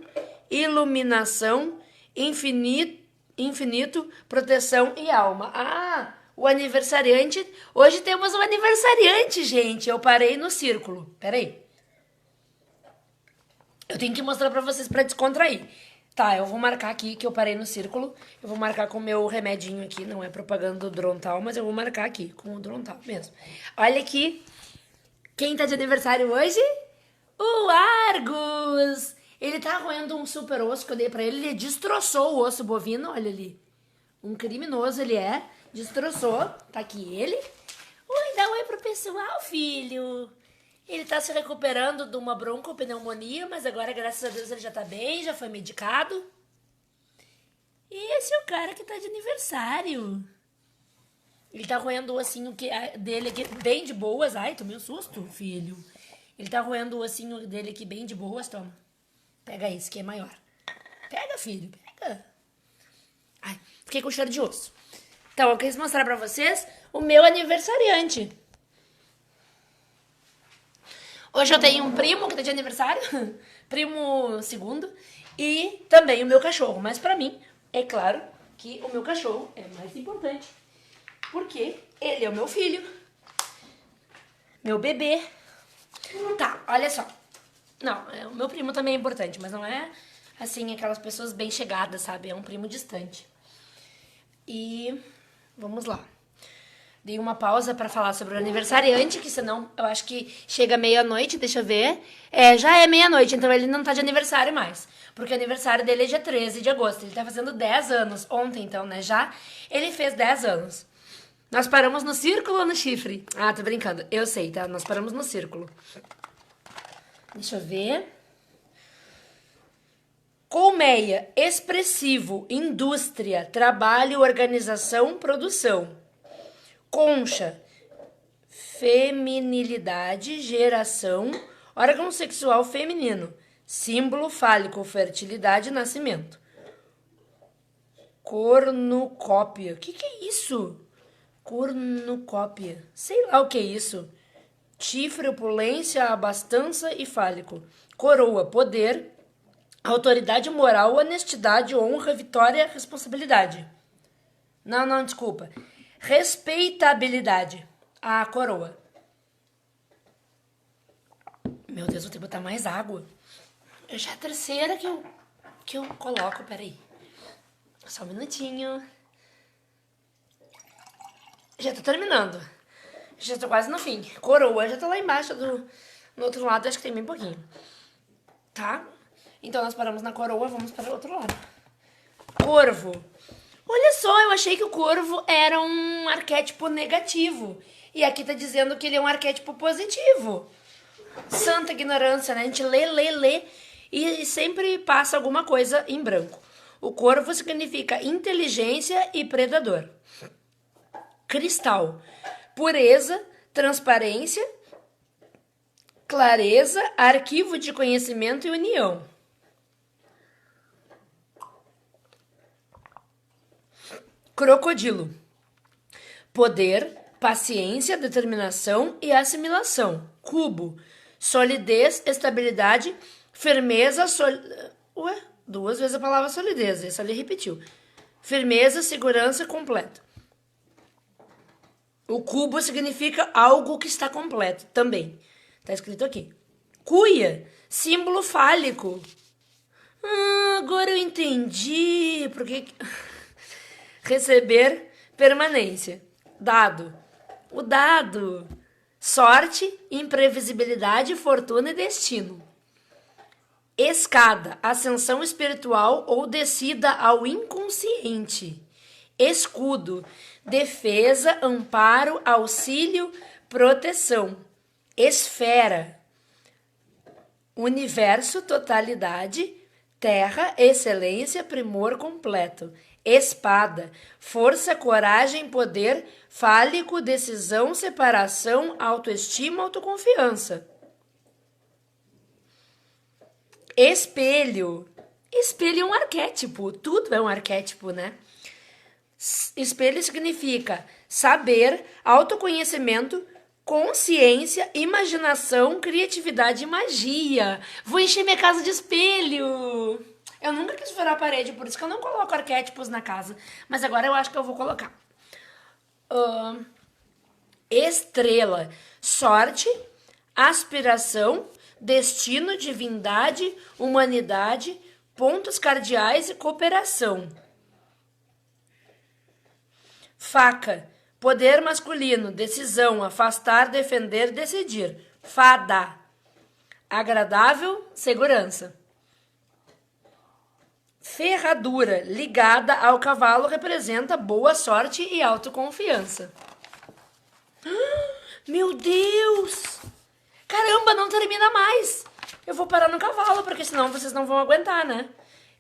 iluminação, infinito, proteção e alma. Ah, o aniversariante. Hoje temos um aniversariante, gente. Eu parei no círculo. Peraí. Eu tenho que mostrar pra vocês pra descontrair. Tá, eu vou marcar aqui que eu parei no círculo. Eu vou marcar com o meu remedinho aqui. Não é propaganda do Drontal, mas eu vou marcar aqui com o Drontal mesmo. Olha aqui. Quem tá de aniversário hoje? O Argus! Ele tá roendo um super osso que eu dei pra ele. Ele destroçou o osso bovino, olha ali. Um criminoso ele é. Destroçou. Tá aqui ele. Oi, dá um oi pro pessoal, filho. Ele tá se recuperando de uma broncopneumonia, mas agora, graças a Deus, ele já tá bem, já foi medicado. E esse é o cara que tá de aniversário. Ele tá roendo o ossinho dele aqui bem de boas. Ai, tomei um susto, filho. Ele tá roendo o ossinho dele aqui bem de boas, toma. Pega esse que é maior. Pega, filho, pega. Ai, fiquei com cheiro de osso. Então, eu quis mostrar pra vocês o meu aniversariante. Hoje eu tenho um primo que tá de aniversário, primo segundo, e também o meu cachorro. Mas pra mim, é claro que o meu cachorro é mais importante, porque ele é o meu filho, meu bebê. Tá, olha só. Não, o meu primo também é importante, mas não é, assim, aquelas pessoas bem chegadas, sabe? É um primo distante. E vamos lá. Dei uma pausa pra falar sobre o aniversariante, que senão eu acho que chega meia-noite, deixa eu ver. Já é meia-noite, então ele não tá de aniversário mais. Porque o aniversário dele é dia 13 de agosto. Ele tá fazendo 10 anos. Ontem, então, né? Já ele fez 10 anos. Nós paramos no círculo ou no chifre? Ah, tô brincando. Eu sei, tá? Nós paramos no círculo. Deixa eu ver. Colmeia, expressivo, indústria, trabalho, organização, produção. Concha, feminilidade, geração, órgão sexual feminino, símbolo fálico, fertilidade, nascimento. Cornucópia, o que é isso? Cornucópia, sei lá o que é isso. Chifre, opulência, abastança e fálico. Coroa, poder, autoridade moral, honestidade, honra, vitória, responsabilidade. Não, desculpa. Respeitabilidade. A coroa. Meu Deus, vou ter que botar mais água. Já é a terceira que eu coloco. Peraí. Só um minutinho. Já tô terminando. Já tô quase no fim. Coroa já tá lá embaixo no outro lado. Acho que tem bem pouquinho. Tá? Então nós paramos na coroa. Vamos para o outro lado. Corvo. Olha só, eu achei que o corvo era um arquétipo negativo. E aqui tá dizendo que ele é um arquétipo positivo. Santa ignorância, né? A gente lê e sempre passa alguma coisa em branco. O corvo significa inteligência e predador. Cristal, pureza, transparência, clareza, arquivo de conhecimento e união. Crocodilo, poder, paciência, determinação e assimilação. Cubo, solidez, estabilidade, firmeza, Ué, duas vezes a palavra solidez, essa ali repetiu. Firmeza, segurança, completo. O cubo significa algo que está completo também. Tá escrito aqui. Cuia, símbolo fálico. Agora eu entendi. Porque receber permanência. Dado. O dado. Sorte, imprevisibilidade, fortuna e destino. Escada, ascensão espiritual ou descida ao inconsciente. Escudo, defesa, amparo, auxílio, proteção. Esfera, universo, totalidade, terra, excelência, primor completo. Espada, força, coragem, poder, fálico, decisão, separação, autoestima, autoconfiança. Espelho. Espelho é um arquétipo, tudo é um arquétipo, né? Espelho significa saber, autoconhecimento, consciência, imaginação, criatividade e magia. Vou encher minha casa de espelho. Eu nunca quis furar a parede, por isso que eu não coloco arquétipos na casa. Mas agora eu acho que eu vou colocar. Estrela, sorte, aspiração, destino, divindade, humanidade, pontos cardeais e cooperação. Faca, poder masculino, decisão, afastar, defender, decidir. Fada, agradável, segurança. Ferradura, ligada ao cavalo, representa boa sorte e autoconfiança. Meu Deus! Caramba, não termina mais! Eu vou parar no cavalo, porque senão vocês não vão aguentar, né?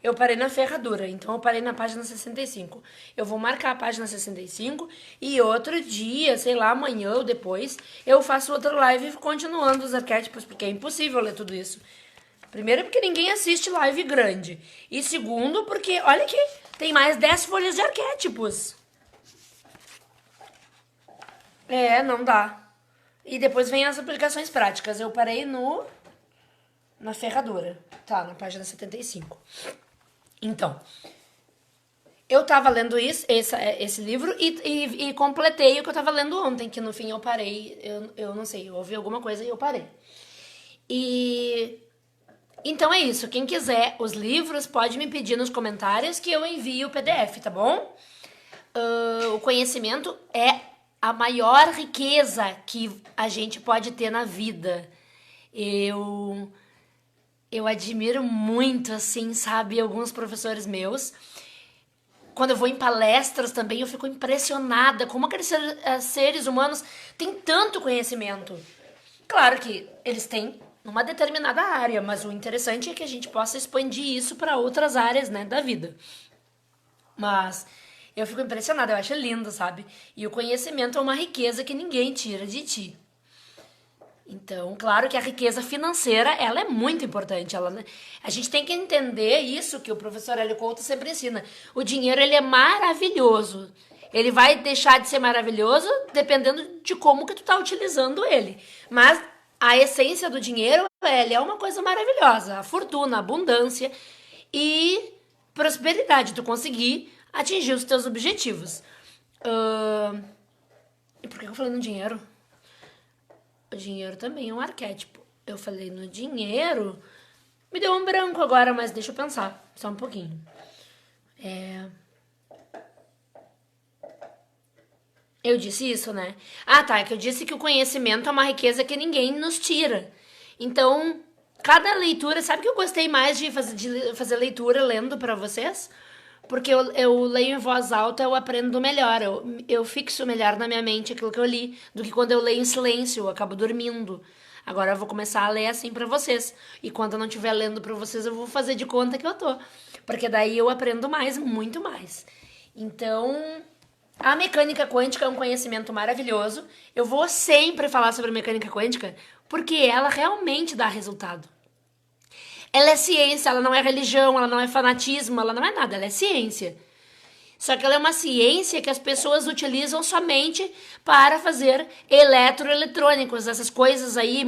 Eu parei na ferradura, então eu parei na página 65. Eu vou marcar a página 65 e outro dia, sei lá, amanhã ou depois, eu faço outra live continuando os arquétipos, porque é impossível ler tudo isso. Primeiro, porque ninguém assiste live grande. E segundo, porque, olha aqui, tem mais 10 folhas de arquétipos. Não dá. E depois vem as aplicações práticas. Eu parei na ferradura. Tá, na página 75. Então, eu tava lendo esse livro e completei o que eu tava lendo ontem, que no fim eu parei. Eu não sei, eu ouvi alguma coisa e eu parei. Então é isso. Quem quiser os livros pode me pedir nos comentários que eu envio o PDF, tá bom? O conhecimento é a maior riqueza que a gente pode ter na vida. Eu admiro muito, assim, sabe, alguns professores meus. Quando eu vou em palestras também, eu fico impressionada como aqueles seres humanos têm tanto conhecimento. Claro que eles têm uma determinada área, mas o interessante é que a gente possa expandir isso para outras áreas, né, da vida. Mas eu fico impressionada, eu acho lindo, sabe? E o conhecimento é uma riqueza que ninguém tira de ti. Então, claro que a riqueza financeira, ela é muito importante. A gente tem que entender isso que o professor Hélio Couto sempre ensina. O dinheiro, ele é maravilhoso. Ele vai deixar de ser maravilhoso dependendo de como que tu tá utilizando ele. Mas a essência do dinheiro, ele é uma coisa maravilhosa. A fortuna, a abundância e prosperidade. Tu conseguir atingir os teus objetivos. E por que eu falei no dinheiro? O dinheiro também é um arquétipo. Eu falei no dinheiro. Me deu um branco agora, mas deixa eu pensar. Só um pouquinho. Eu disse isso, né? Ah, tá. É que eu disse que o conhecimento é uma riqueza que ninguém nos tira. Então, cada leitura... Sabe que eu gostei mais de fazer leitura lendo pra vocês? Porque eu leio em voz alta, eu aprendo melhor. Eu fixo melhor na minha mente aquilo que eu li do que quando eu leio em silêncio, eu acabo dormindo. Agora eu vou começar a ler assim pra vocês. E quando eu não estiver lendo pra vocês, eu vou fazer de conta que eu tô. Porque daí eu aprendo mais, muito mais. Então, a mecânica quântica é um conhecimento maravilhoso. Eu vou sempre falar sobre mecânica quântica porque ela realmente dá resultado. Ela é ciência, ela não é religião, ela não é fanatismo, ela não é nada, ela é ciência. Só que ela é uma ciência que as pessoas utilizam somente para fazer eletroeletrônicos, essas coisas aí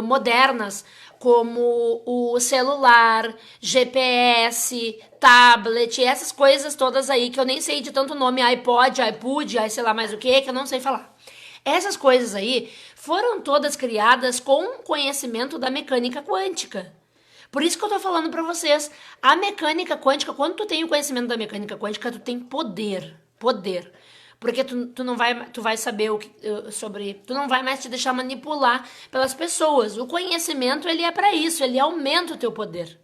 modernas, como o celular, GPS, tablet, essas coisas todas aí que eu nem sei de tanto nome, iPod, iPod, sei lá mais o que eu não sei falar. Essas coisas aí foram todas criadas com conhecimento da mecânica quântica. Por isso que eu tô falando pra vocês, a mecânica quântica, quando tu tem o conhecimento da mecânica quântica, tu tem poder. Porque tu vai saber sobre, tu não vai mais te deixar manipular pelas pessoas. O conhecimento, ele é pra isso, ele aumenta o teu poder.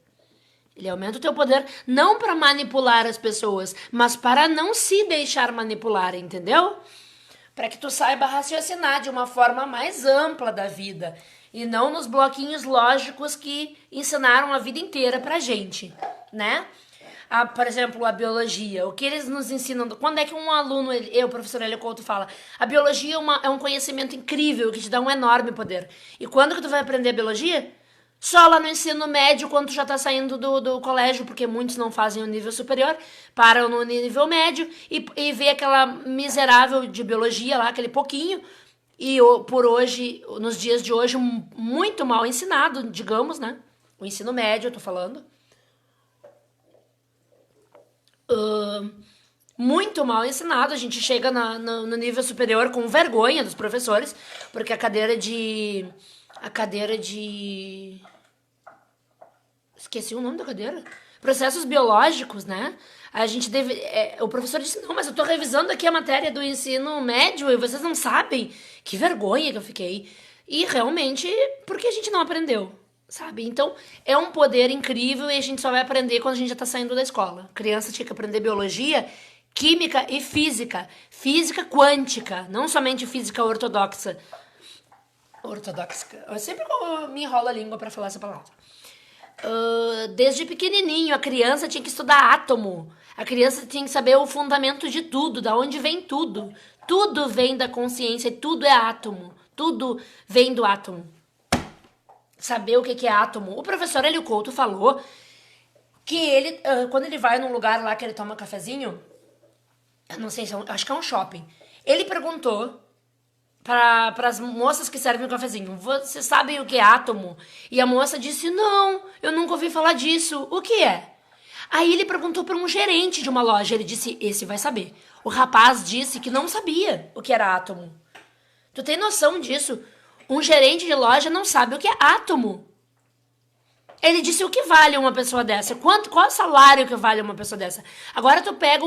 Ele aumenta o teu poder não pra manipular as pessoas, mas para não se deixar manipular, entendeu? Para que tu saiba raciocinar de uma forma mais ampla da vida. E não nos bloquinhos lógicos que ensinaram a vida inteira pra gente, né? Por exemplo, a biologia. O que eles nos ensinam... Quando é que um aluno, o professor Hélio Couto, fala a biologia é um conhecimento incrível que te dá um enorme poder. E quando que tu vai aprender a biologia? Só lá no ensino médio, quando tu já tá saindo do colégio, porque muitos não fazem o nível superior, param no nível médio e vê aquela miserável de biologia lá, aquele pouquinho... e por hoje, nos dias de hoje, muito mal ensinado, digamos, né? O ensino médio, eu tô falando. Uh, muito mal ensinado. A gente chega no nível superior com vergonha dos professores, porque a cadeira de. A cadeira de. Esqueci o nome da cadeira. Processos biológicos, né? A gente deve. O professor disse: não, mas eu tô revisando aqui a matéria do ensino médio e vocês não sabem. Que vergonha que eu fiquei. E realmente, porque a gente não aprendeu, sabe? Então, é um poder incrível e a gente só vai aprender quando a gente já tá saindo da escola. Criança tinha que aprender biologia, química e física. Física quântica, não somente física ortodoxa. Ortodoxa. Eu sempre me enrolo a língua pra falar essa palavra. Desde pequenininho, a criança tinha que estudar átomo. A criança tinha que saber o fundamento de tudo, da onde vem tudo. Tudo vem da consciência, tudo é átomo. Tudo vem do átomo. Saber o que é átomo. O professor Hélio Couto falou que ele, quando ele vai num lugar lá que ele toma cafezinho, eu não sei se acho que é um shopping, ele perguntou para as moças que servem o cafezinho: vocês sabem o que é átomo? E a moça disse: não, eu nunca ouvi falar disso. O que é? Aí ele perguntou para um gerente de uma loja. Ele disse: esse vai saber. O rapaz disse que não sabia o que era átomo. Tu tem noção disso? Um gerente de loja não sabe o que é átomo. Ele disse: o que vale uma pessoa dessa? Qual é o salário que vale uma pessoa dessa? Agora tu pega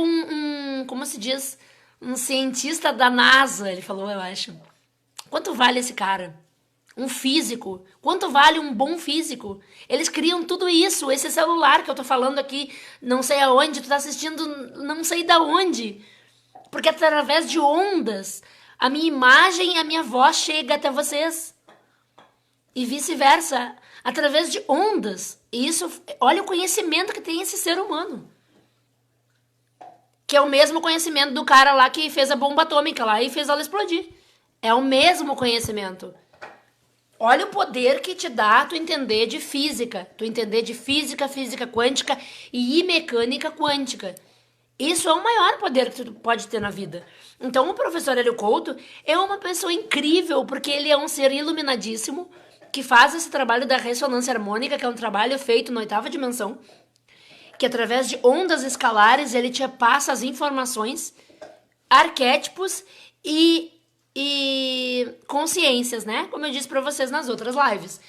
como se diz, um cientista da NASA, ele falou, eu acho. Quanto vale esse cara? Um físico. Quanto vale um bom físico? Eles criam tudo isso. Esse celular que eu tô falando aqui, não sei aonde, tu tá assistindo não sei da onde. Porque através de ondas, a minha imagem e a minha voz chega até vocês. E vice-versa. Através de ondas. E isso, olha o conhecimento que tem esse ser humano. Que é o mesmo conhecimento do cara lá que fez a bomba atômica lá e fez ela explodir. É o mesmo conhecimento. Olha o poder que te dá tu entender de física. Tu entender de física, física quântica e mecânica quântica. Isso é o maior poder que tu pode ter na vida. Então o professor Hélio Couto é uma pessoa incrível, porque ele é um ser iluminadíssimo, que faz esse trabalho da ressonância harmônica, que é um trabalho feito na 8ª dimensão, que através de ondas escalares ele te passa as informações, arquétipos e consciências, né? Como eu disse pra vocês nas outras lives.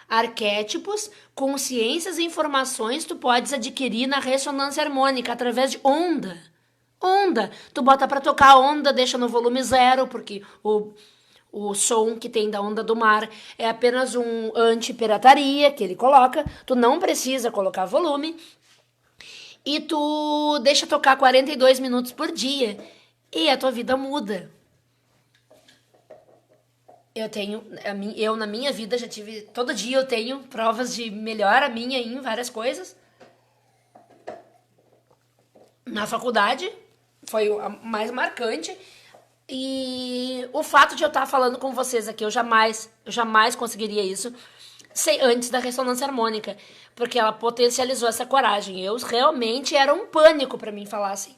Arquétipos, consciências e informações tu podes adquirir na ressonância harmônica através de onda. Onda. Tu bota pra tocar a onda, deixa no volume 0, porque o som que tem da onda do mar é apenas um anti-pirataria que ele coloca. Tu não precisa colocar volume. E tu deixa tocar 42 minutos por dia. E a tua vida muda. Eu na minha vida já tive, todo dia eu tenho provas de melhora minha em várias coisas. Na faculdade, foi a mais marcante. E o fato de eu estar falando com vocês aqui, eu jamais conseguiria isso antes da ressonância harmônica, porque ela potencializou essa coragem. Eu realmente era um pânico para mim falar assim.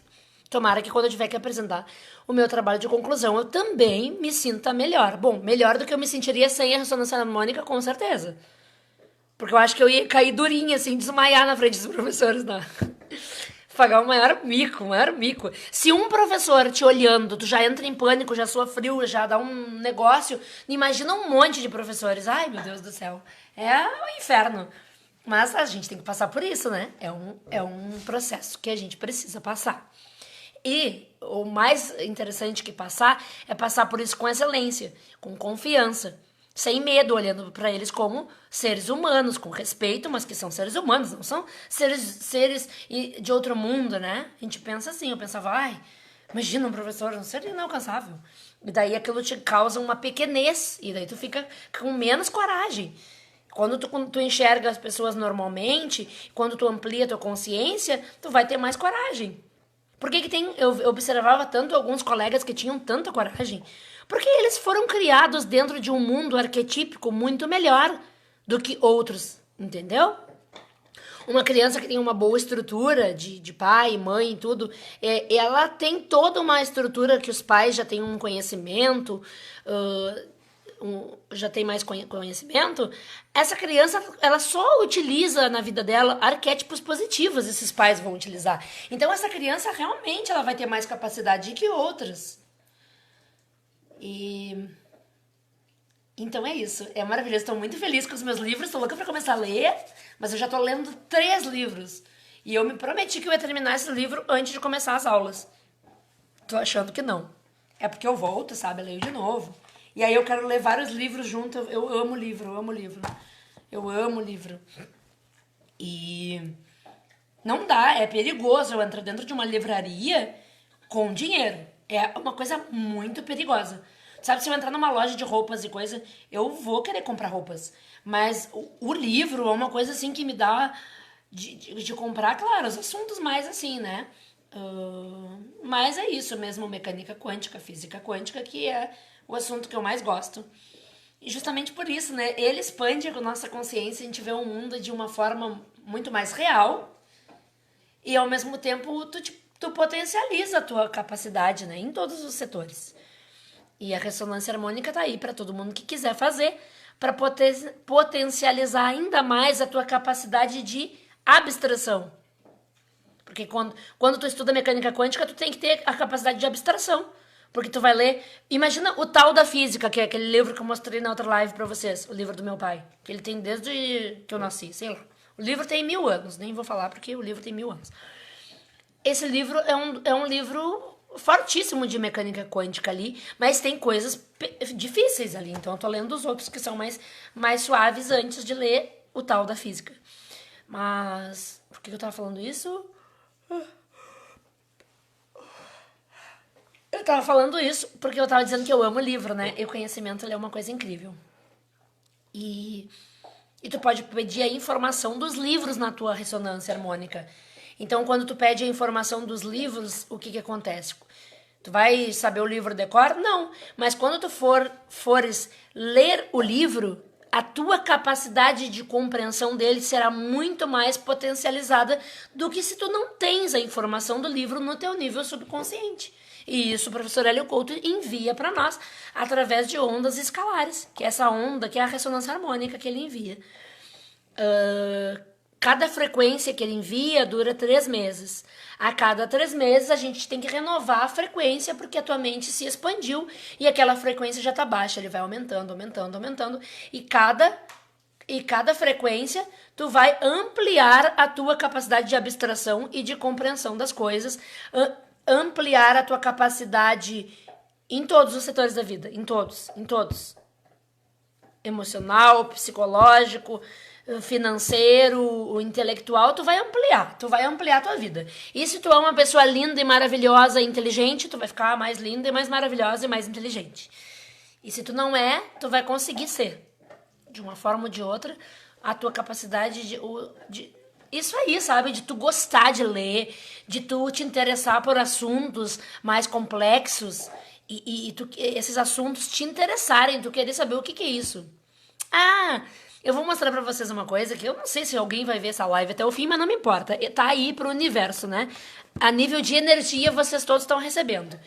Tomara que quando eu tiver que apresentar o meu trabalho de conclusão, eu também me sinta melhor. Bom, melhor do que eu me sentiria sem a ressonância harmônica, com certeza. Porque eu acho que eu ia cair durinha, assim, desmaiar na frente dos professores, né? Pagar o maior mico, o maior mico. Se um professor te olhando, tu já entra em pânico, já sua frio, já dá um negócio, imagina um monte de professores. Ai, meu Deus do céu. É um inferno. Mas a gente tem que passar por isso, né? É um processo que a gente precisa passar. E o mais interessante que passar é passar por isso com excelência, com confiança, sem medo, olhando para eles como seres humanos, com respeito, mas que são seres humanos, não são seres de outro mundo, né? A gente pensa assim, eu pensava, ai, imagina um professor, um ser inalcançável. E daí aquilo te causa uma pequenez, e daí tu fica com menos coragem. Quando tu enxerga as pessoas normalmente, quando tu amplia a tua consciência, tu vai ter mais coragem. Por que eu observava tanto alguns colegas que tinham tanta coragem? Porque eles foram criados dentro de um mundo arquetípico muito melhor do que outros, entendeu? Uma criança que tem uma boa estrutura de pai, mãe e tudo, ela tem toda uma estrutura que os pais já têm um conhecimento, já tem mais conhecimento. Essa criança, ela só utiliza na vida dela arquétipos positivos, esses pais vão utilizar. Então essa criança realmente ela vai ter mais capacidade que outras. E então é isso, é maravilhoso. Estou muito feliz com os meus livros, estou louca para começar a ler, mas eu já estou lendo 3 livros. E eu me prometi que eu ia terminar esse livro antes de começar as aulas. Tô achando que não. É porque eu volto, sabe? Eu leio de novo. E aí eu quero ler vários livros junto. Eu amo livro, eu amo livro. Eu amo livro. E não dá, é perigoso eu entrar dentro de uma livraria com dinheiro. É uma coisa muito perigosa. Sabe, se eu entrar numa loja de roupas e coisa, eu vou querer comprar roupas. Mas o livro é uma coisa assim que me dá de comprar, claro, os assuntos mais assim, né? Mas é isso mesmo, mecânica quântica, física quântica, que é o assunto que eu mais gosto. E justamente por isso, né? Ele expande a nossa consciência, a gente vê o mundo de uma forma muito mais real e ao mesmo tempo tu potencializa a tua capacidade, né? Em todos os setores. E a ressonância harmônica tá aí para todo mundo que quiser fazer, para potencializar ainda mais a tua capacidade de abstração. Porque quando tu estuda mecânica quântica, tu tem que ter a capacidade de abstração. Porque tu vai ler... Imagina o Tal da Física, que é aquele livro que eu mostrei na outra live pra vocês. O livro do meu pai. Que ele tem desde que eu nasci, sei lá. O livro tem 1000 anos. Nem vou falar porque o livro tem 1000 anos. Esse livro é um livro fortíssimo de mecânica quântica ali, mas tem coisas difíceis ali. Então eu tô lendo os outros que são mais suaves antes de ler o Tal da Física. Mas... Por que eu tava falando isso? Eu tava falando isso porque eu tava dizendo que eu amo livro, né? E o conhecimento ele é uma coisa incrível. E tu pode pedir a informação dos livros na tua ressonância harmônica. Então, quando tu pede a informação dos livros, o que acontece? Tu vai saber o livro decor? Não. Mas quando tu fores ler o livro, a tua capacidade de compreensão dele será muito mais potencializada do que se tu não tens a informação do livro no teu nível subconsciente. E isso o professor Hélio Couto envia para nós através de ondas escalares, que é essa onda, que é a ressonância harmônica que ele envia. Cada frequência que ele envia dura 3 meses. A cada 3 meses a gente tem que renovar a frequência porque a tua mente se expandiu e aquela frequência já está baixa. Ele vai aumentando, aumentando, aumentando. E cada frequência tu vai ampliar a tua capacidade de abstração e de compreensão das coisas, ampliar a tua capacidade em todos os setores da vida, em todos. Emocional, psicológico, financeiro, intelectual, tu vai ampliar a tua vida. E se tu é uma pessoa linda e maravilhosa e inteligente, tu vai ficar mais linda e mais maravilhosa e mais inteligente. E se tu não é, tu vai conseguir ser, de uma forma ou de outra, a tua capacidade de isso aí, sabe? De tu gostar de ler, de tu te interessar por assuntos mais complexos e esses assuntos te interessarem, tu querer saber o que é isso. Eu vou mostrar pra vocês uma coisa que eu não sei se alguém vai ver essa live até o fim, mas não me importa. Tá aí pro universo, né? A nível de energia, vocês todos estão recebendo.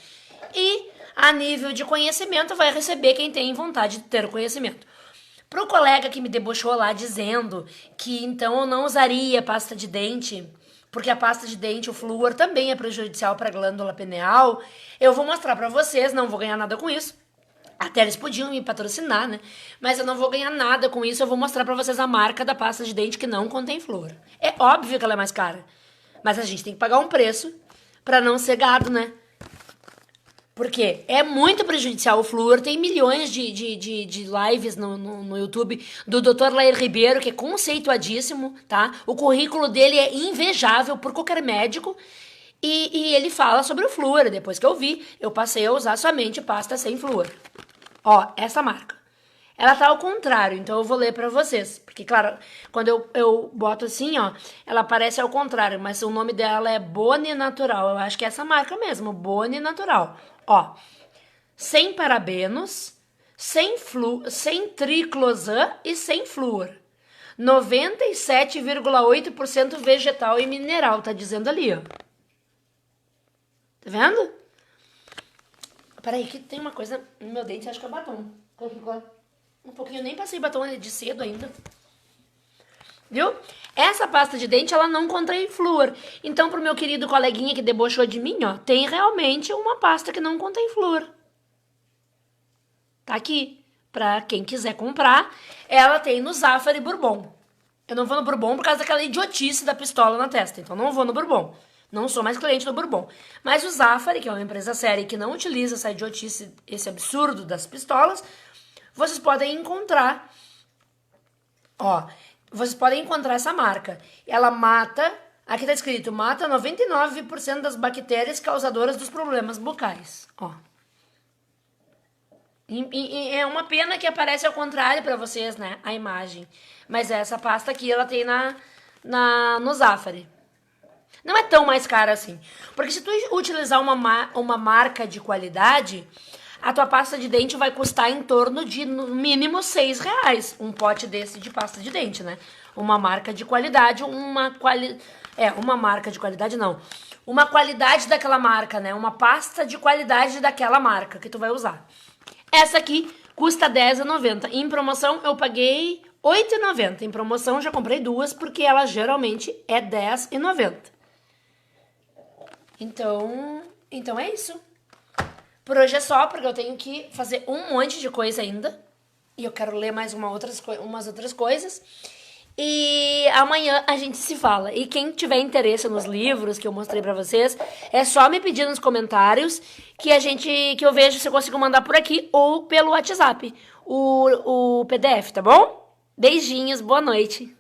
E a nível de conhecimento, vai receber quem tem vontade de ter o conhecimento. Pro colega que me debochou lá dizendo que então eu não usaria pasta de dente, porque a pasta de dente, o flúor, também é prejudicial para a glândula pineal, eu vou mostrar para vocês, não vou ganhar nada com isso. Até eles podiam me patrocinar, né? Mas eu não vou ganhar nada com isso, eu vou mostrar para vocês a marca da pasta de dente que não contém flúor. É óbvio que ela é mais cara, mas a gente tem que pagar um preço para não ser gado, né? Porque é muito prejudicial o flúor. Tem milhões de lives no YouTube do Dr. Lair Ribeiro, que é conceituadíssimo, tá? O currículo dele é invejável por qualquer médico. E ele fala sobre o flúor. Depois que eu vi, eu passei a usar somente pasta sem flúor. Ó, essa marca. Ela tá ao contrário, então eu vou ler pra vocês. Porque, claro, quando eu boto assim, ó, ela aparece ao contrário, mas o nome dela é Boni Natural. Eu acho que é essa marca mesmo, Boni Natural. Ó, sem parabenos, sem triclosan e sem flúor. 97,8% vegetal e mineral, tá dizendo ali, ó. Tá vendo? Peraí, que tem uma coisa no meu dente, acho que é batom. Um pouquinho, nem passei batom de cedo ainda. Viu? Essa pasta de dente, ela não contém flúor. Então, pro meu querido coleguinha que debochou de mim, ó, tem realmente uma pasta que não contém flúor. Tá aqui. Pra quem quiser comprar, ela tem no Zafari Bourbon. Eu não vou no Bourbon por causa daquela idiotice da pistola na testa. Então, não vou no Bourbon. Não sou mais cliente do Bourbon. Mas o Zafari, que é uma empresa séria que não utiliza essa idiotice, esse absurdo das pistolas, vocês podem encontrar. Ó, vocês podem encontrar essa marca. Ela mata, aqui tá escrito, mata 99% das bactérias causadoras dos problemas bucais. Ó. É uma pena que aparece ao contrário pra vocês, né? A imagem. Mas essa pasta aqui, ela tem no Zafari. Não é tão mais cara assim. Porque se tu utilizar uma marca de qualidade, a tua pasta de dente vai custar em torno de, no mínimo, R$6. Um pote desse de pasta de dente, né? Uma marca de qualidade, uma marca de qualidade não. Uma qualidade daquela marca, né? Uma pasta de qualidade daquela marca que tu vai usar. Essa aqui custa R$10,90. Em promoção eu paguei R$8,90. Em promoção já comprei duas porque ela geralmente é R$10,90. Então é isso. Por hoje é só, porque eu tenho que fazer um monte de coisa ainda. E eu quero ler mais umas outras coisas. E amanhã a gente se fala. E quem tiver interesse nos livros que eu mostrei pra vocês, é só me pedir nos comentários que eu vejo se eu consigo mandar por aqui ou pelo WhatsApp o PDF, tá bom? Beijinhos, boa noite.